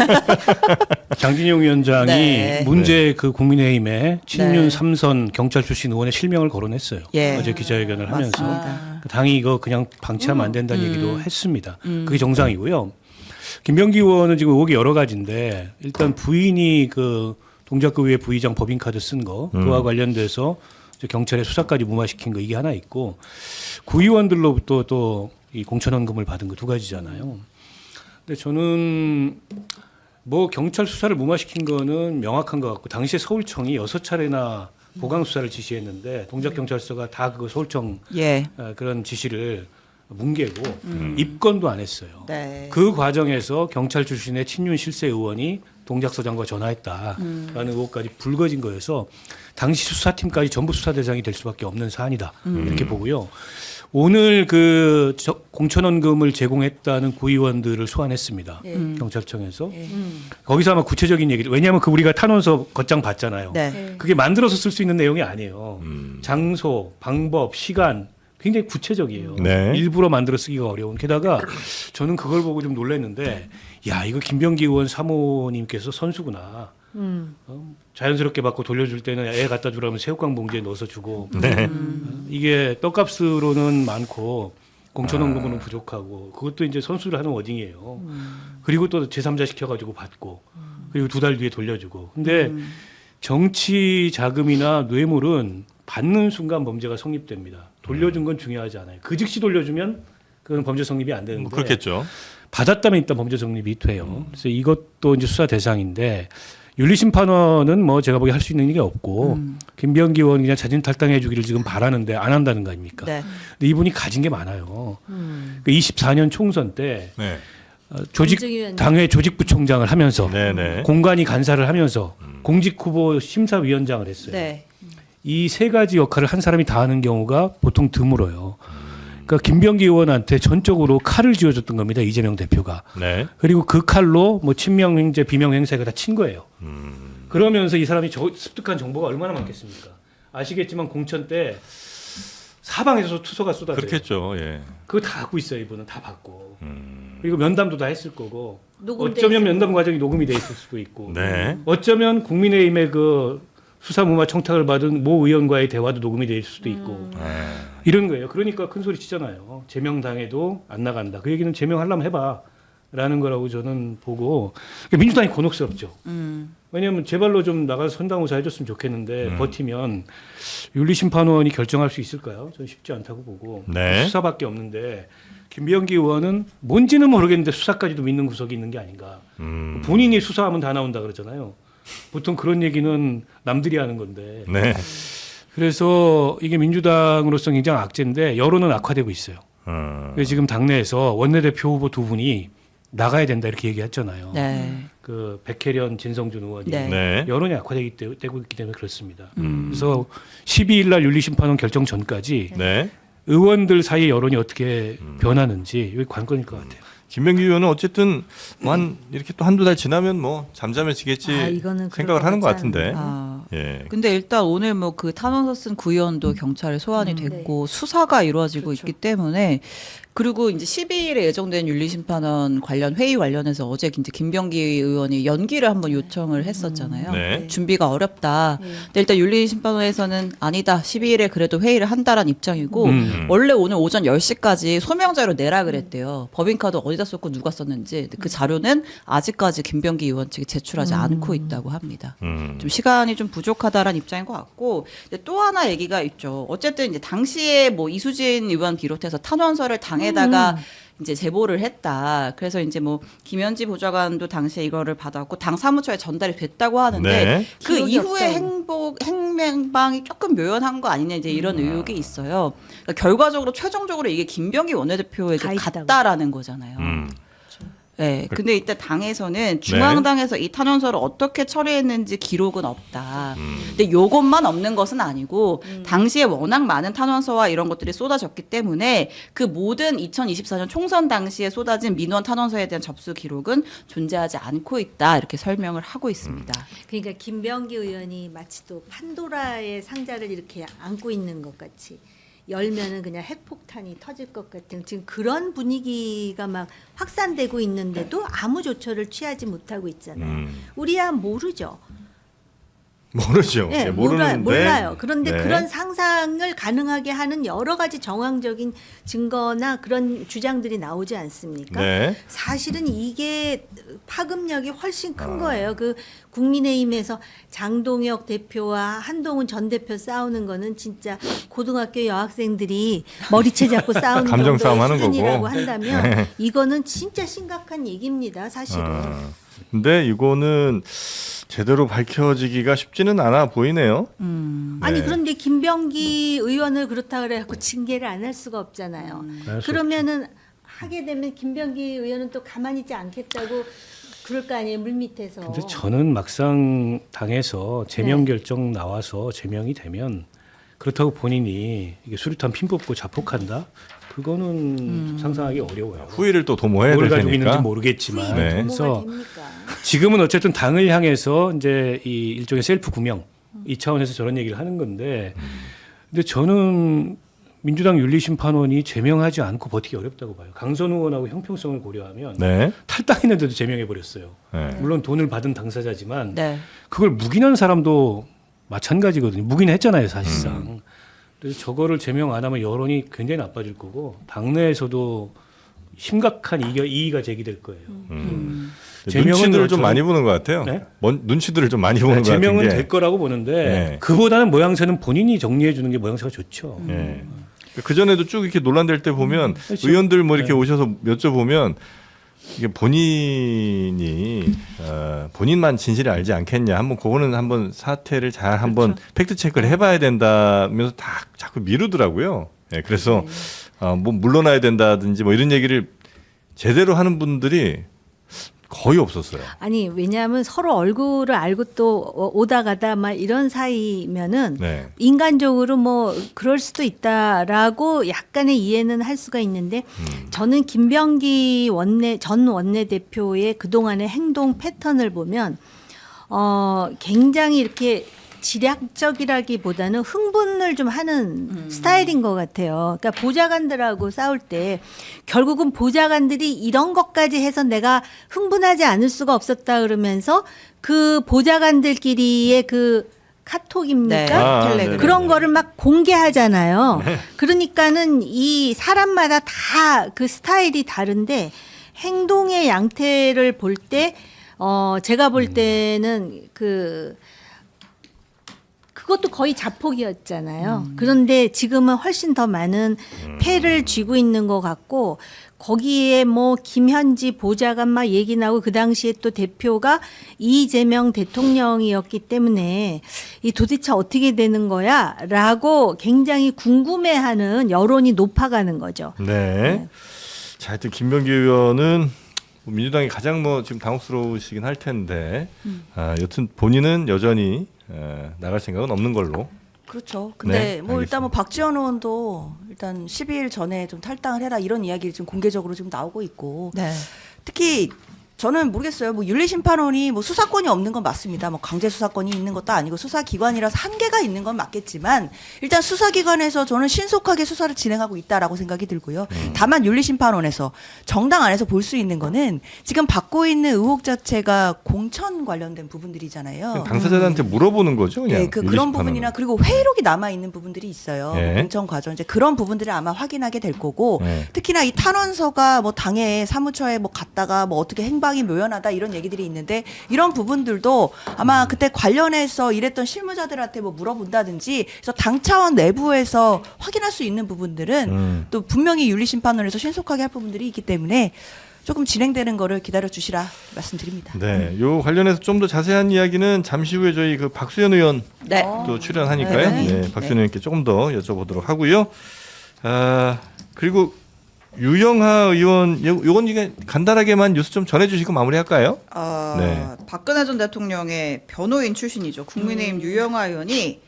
장진영 위원장이 네. 문제 그 국민의힘에 친윤 네. 삼선 경찰 출신 의원의 실명을 거론했어요. 예. 어제 기자회견을 하면서 맞습니다. 당이 이거 그냥 방치하면 안 된다는 얘기도 했습니다. 그게 정상이고요. 김병기 의원은 지금 의혹이 여러 가지인데 일단 부인이 그 동작구의회 부의장 법인카드 쓴 거 그와 관련돼서 이제 경찰의 수사까지 무마시킨 거 이게 하나 있고 구의원들로부터 또 이 공천원금을 받은 거 두 가지잖아요. 근데 저는 뭐 경찰 수사를 무마시킨 거는 명확한 것 같고 당시에 서울청이 6차례나 보강 수사를 지시했는데 동작경찰서가 다 그 서울청 예. 그런 지시를 뭉개고 입건도 안 했어요. 네. 그 과정에서 경찰 출신의 친윤 실세 의원이 동작서장과 전화했다라는 의혹까지 불거진 거여서 당시 수사팀까지 전부 수사 대상이 될 수밖에 없는 사안이다 이렇게 보고요. 오늘 그 공천원금을 제공했다는 구의원들을 소환했습니다. 경찰청에서 거기서 아마 구체적인 얘기를 왜냐하면 그 우리가 탄원서 걷장 봤잖아요. 네. 그게 만들어서 쓸 수 있는 내용이 아니에요. 장소, 방법, 시간 굉장히 구체적이에요. 네. 일부러 만들어 쓰기가 어려운. 게다가 저는 그걸 보고 좀 놀랐는데 야 이거 김병기 의원 사모님께서 선수구나. 자연스럽게 받고 돌려줄 때는 애 갖다 주라면 새우깡 봉지에 넣어서 주고 네. 이게 떡값으로는 많고 공천원금으로는 부족하고 그것도 이제 선수를 하는 워딩이에요. 그리고 또 제3자 시켜가지고 받고 그리고 2달 뒤에 돌려주고. 근데 정치 자금이나 뇌물은 받는 순간 범죄가 성립됩니다. 돌려준 건 중요하지 않아요. 그 즉시 돌려주면 그건 범죄 성립이 안 되는데 뭐 그렇겠죠. 받았다면 일단 범죄 성립이 돼요. 그래서 이것도 이제 수사 대상인데 윤리심판원은 뭐 제가 보기에 할 수 있는 게 없고 김병기 의원 그냥 자진 탈당해 주기를 지금 바라는데 안 한다는 거 아닙니까? 네. 근데 이분이 가진 게 많아요. 그 24년 총선 때 네. 조직 공직위원장. 당회 조직부총장을 하면서 네네. 공관위 간사를 하면서 공직후보 심사위원장을 했어요. 네. 이 세 가지 역할을 한 사람이 다 하는 경우가 보통 드물어요. 그러니까 김병기 의원한테 전적으로 칼을 쥐어줬던 겁니다. 이재명 대표가. 네. 그리고 그 칼로 뭐 친명행제, 비명행세가 다 친 거예요. 그러면서 이 사람이 습득한 정보가 얼마나 많겠습니까? 아시겠지만 공천 때 사방에서 투서가 쏟아져요. 그렇겠죠. 예. 그거 다 갖고 있어요. 이분은 다 받고. 그리고 면담도 다 했을 거고. 녹음돼 어쩌면 있을 면담 과정이 녹음이 돼 있을 수도 있고. 네. 어쩌면 국민의힘의 그 수사무마 청탁을 받은 모 의원과의 대화도 녹음이 될 수도 있고. 이런 거예요. 그러니까 큰 소리 치잖아요. 제명당해도 안 나간다. 그 얘기는 제명하려면 해봐. 라는 거라고 저는 보고 민주당이 곤혹스럽죠. 왜냐하면 제발로 좀 나가서 선당우사 해줬으면 좋겠는데 버티면 윤리심판원이 결정할 수 있을까요? 저는 쉽지 않다고 보고 네. 수사밖에 없는데 김병기 의원은 뭔지는 모르겠는데 수사까지도 믿는 구석이 있는 게 아닌가. 본인이 수사하면 다 나온다 그러잖아요. 보통 그런 얘기는 남들이 하는 건데 네. 그래서 이게 민주당으로서 굉장히 악재인데 여론은 악화되고 있어요. 그래서 지금 당내에서 원내대표 후보 두 분이 나가야 된다 이렇게 얘기했잖아요. 네. 그 백혜련, 진성준 의원이 네. 네. 여론이 악화되고 있기 때문에 그렇습니다. 그래서 12일 날 윤리심판원 결정 전까지 네. 의원들 사이 여론이 어떻게 변하는지 이게 관건일 것 같아요. 김병기 의원은 어쨌든 뭐 한 이렇게 또 한두 달 지나면 뭐 잠잠해지겠지 이거는 생각을 하는 것 그럴 같은데. 아, 예. 근데 일단 오늘 뭐 그 탄원서 쓴 구의원도 경찰에 소환이 됐고 수사가 이루어지고 있기 때문에 그리고 이제 12일에 예정된 윤리심판원 관련 회의 관련해서 어제 이제 김병기 의원이 연기를 한번 요청을 했었잖아요. 네. 준비가 어렵다. 근데 일단 윤리심판원에서는 아니다. 12일에 그래도 회의를 한다라는 입장이고 원래 오늘 오전 10시까지 소명자료 내라 그랬대요. 법인카드 어디다 썼고 누가 썼는지. 근데 그 자료는 아직까지 김병기 의원 측이 제출하지 않고 있다고 합니다. 좀 시간이 좀 부족하다라는 입장인 것 같고 이제 또 하나 얘기가 있죠. 어쨌든 이제 당시에 뭐 이수진 의원 비롯해서 탄원서를 당에다가 이제 제보를 했다. 그래서 이제 뭐 김현지 보좌관도 당시에 이거를 받았고 당 사무처에 전달이 됐다고 하는데 네. 그 기록이 이후에 없다고. 행방이 조금 묘연한 거 아니냐 이제 이런 의혹이 있어요. 그러니까 결과적으로 최종적으로 이게 김병기 원내대표에게 가 있다고. 갔다라는 거잖아요. 네, 근데 일단 당에서는 중앙당에서 이 탄원서를 어떻게 처리했는지 기록은 없다. 근데 요것만 없는 것은 아니고 당시에 워낙 많은 탄원서와 이런 것들이 쏟아졌기 때문에 그 모든 2024년 총선 당시에 쏟아진 민원 탄원서에 대한 접수 기록은 존재하지 않고 있다. 이렇게 설명을 하고 있습니다. 그러니까 김병기 의원이 마치 또 판도라의 상자를 이렇게 안고 있는 것 같이 열면은 그냥 핵폭탄이 터질 것 같은 지금 그런 분위기가 막 확산되고 있는데도 아무 조처를 취하지 못하고 있잖아요. 우리야 모르죠. 모르죠. 네, 예, 모르는데. 몰라요. 그런데 네. 그런 상상을 가능하게 하는 여러 가지 정황적인 증거나 그런 주장들이 나오지 않습니까? 네. 사실은 이게 파급력이 훨씬 큰 거예요. 그 국민의힘에서 장동혁 대표와 한동훈 전 대표 싸우는 거는 진짜 고등학교 여학생들이 머리채 잡고 싸우는 감정 싸움 정도의 하는 수준이라고 거고. 한다면 이거는 진짜 심각한 얘기입니다. 사실은. 근데 이거는 제대로 밝혀지기가 쉽지는 않아 보이네요. 아니 네. 그런데 김병기 의원을 그렇다 그래갖고 징계를 안 할 수가 없잖아요. 알수 그러면은 하게 되면 김병기 의원은 또 가만히 있지 않겠다고 그럴 거 아니에요 물밑에서. 근데 저는 막상 당에서 제명 네. 결정 나와서 제명이 되면 그렇다고 본인이 이게 수류탄 핀 뽑고 자폭한다? 그거는 상상하기 어려워요. 후위를 또 도모해야 뭘 될 가지고 있는지 테니까. 모르겠지만 네. 도모가 그래서 됩니까? 지금은 어쨌든 당을 향해서 이제 이 일종의 셀프 구명 이 차원에서 저런 얘기를 하는 건데, 근데 저는 민주당 윤리심판원이 제명하지 않고 버티기 어렵다고 봐요. 강선 의원하고 형평성을 고려하면 네. 탈당했는데도 제명해 버렸어요. 네. 물론 돈을 받은 당사자지만 네. 그걸 묵인한 사람도 마찬가지거든요. 묵인했잖아요, 사실상. 그래서 저거를 제명 안 하면 여론이 굉장히 나빠질 거고 당내에서도 심각한 이의가 제기될 거예요. 제명은 눈치들을 좀 저는- 많이 보는 것 같아요. 네? 눈치들을 좀 많이 보는 것 제명은 같은 게. 될 거라고 보는데 네. 그보다는 모양새는 본인이 정리해 주는 게 모양새가 좋죠. 예. 그 전에도 쭉 이렇게 논란될 때 보면 그렇죠. 의원들 뭐 이렇게 네. 오셔서 여쭤보면 이게 본인이 본인만 진실을 알지 않겠냐. 한번 그거는 한번 사태를 잘 한번 그렇죠. 팩트 체크를 해봐야 된다면서 다 자꾸 미루더라고요. 예, 그래서 뭐 물러나야 된다든지 뭐 이런 얘기를 제대로 하는 분들이 거의 없었어요. 아니 왜냐하면 서로 얼굴을 알고 또 오다 가다 막 이런 사이면은 네. 인간적으로 뭐 그럴 수도 있다라고 약간의 이해는 할 수가 있는데 저는 김병기 전 원내대표의 그동안의 행동 패턴을 보면 굉장히 이렇게 지략적이라기보다는 흥분을 좀 하는 스타일인 것 같아요. 그러니까 보좌관들하고 싸울 때 결국은 보좌관들이 이런 것까지 해서 내가 흥분하지 않을 수가 없었다 그러면서 그 보좌관들끼리의 그 카톡입니까? 네. 텔레그램. 그런 거를 막 공개하잖아요. 그러니까는 이 사람마다 다 그 스타일이 다른데 행동의 양태를 볼 때 제가 볼 때는 그것도 거의 자폭이었잖아요. 그런데 지금은 훨씬 더 많은 패를 쥐고 있는 것 같고 거기에 뭐 김현지 보좌관 막 얘기 나오고 그 당시에 또 대표가 이재명 대통령이었기 때문에 이 도대체 어떻게 되는 거야라고 굉장히 궁금해하는 여론이 높아가는 거죠. 네. 자, 하여튼 김병기 의원은 뭐 민주당이 가장 뭐 지금 당혹스러우시긴 할 텐데, 여튼 본인은 여전히 나갈 생각은 없는 걸로. 그렇죠. 근데 네, 뭐 일단 뭐 알겠습니다. 박지원 의원도 일단 12일 전에 좀 탈당을 해라 이런 이야기를 지금 공개적으로 지금 나오고 있고 네. 특히 저는 모르겠어요. 뭐 윤리심판원이 뭐 수사권이 없는 건 맞습니다. 뭐 강제 수사권이 있는 것도 아니고 수사기관이라서 한계가 있는 건 맞겠지만 일단 수사기관에서 저는 신속하게 수사를 진행하고 있다라고 생각이 들고요. 다만 윤리심판원에서 정당 안에서 볼 수 있는 거는 지금 받고 있는 의혹 자체가 공천 관련된 부분들이잖아요. 당사자들한테 물어보는 거죠, 그냥. 네, 그런 윤리심판원은. 부분이나 그리고 회의록이 남아 있는 부분들이 있어요. 예. 공천 과정 이제 그런 부분들을 아마 확인하게 될 거고 예. 특히나 이 탄원서가 뭐 당에 사무처에 뭐 갔다가 뭐 어떻게 행방이 묘연하다 이런 얘기들이 있는데 이런 부분들도 아마 그때 관련해서 일했던 실무자들한테 뭐 물어본다든지 그래서 당 차원 내부에서 확인할 수 있는 부분들은 또 분명히 윤리심판원에서 신속하게 할 부분들이 있기 때문에 조금 진행되는 거를 기다려 주시라 말씀드립니다. 네, 요 관련해서 좀 더 자세한 이야기는 잠시 후에 저희 그 박수현 의원 네. 또 출연하니까요. 네. 네, 박수현 의원께 조금 더 여쭤보도록 하고요. 그리고 유영하 의원, 요건 이게 간단하게만 뉴스 좀 전해주시고 마무리할까요? 네. 박근혜 전 대통령의 변호인 출신이죠. 국민의힘 유영하 의원이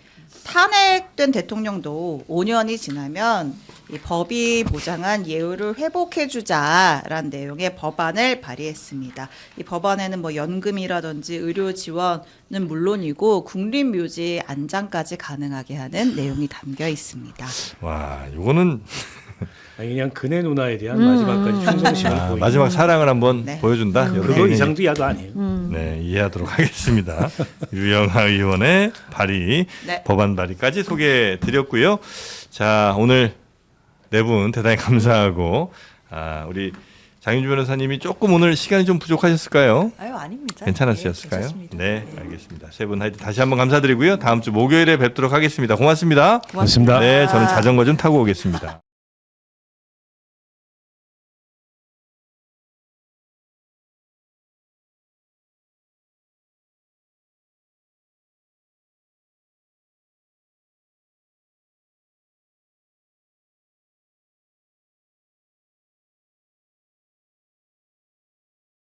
탄핵된 대통령도 5년이 지나면 이 법이 보장한 예우를 회복해주자라는 내용의 법안을 발의했습니다. 이 법안에는 뭐 연금이라든지 의료 지원은 물론이고 국립묘지 안장까지 가능하게 하는 내용이 담겨 있습니다. 와, 요거는 아니, 그냥 그네 누나에 대한 마지막까지 충성심을 보이는 마지막 사랑을 한번 네. 보여준다. 여러분 그거 개인이 이상도 야도 아니에요. 네, 이해하도록 하겠습니다. 유영하 의원의 발의, 네. 법안 발의까지 소개해드렸고요. 자, 오늘 네 분 대단히 감사하고 우리 장윤주 변호사님이 조금 오늘 시간이 좀 부족하셨을까요? 아유 아닙니다. 괜찮으셨을까요? 네, 괜찮습니다. 네, 알겠습니다. 세 분 하여튼 다시 한번 감사드리고요. 다음 주 목요일에 뵙도록 하겠습니다. 고맙습니다. 고맙습니다. 네, 저는 자전거 좀 타고 오겠습니다.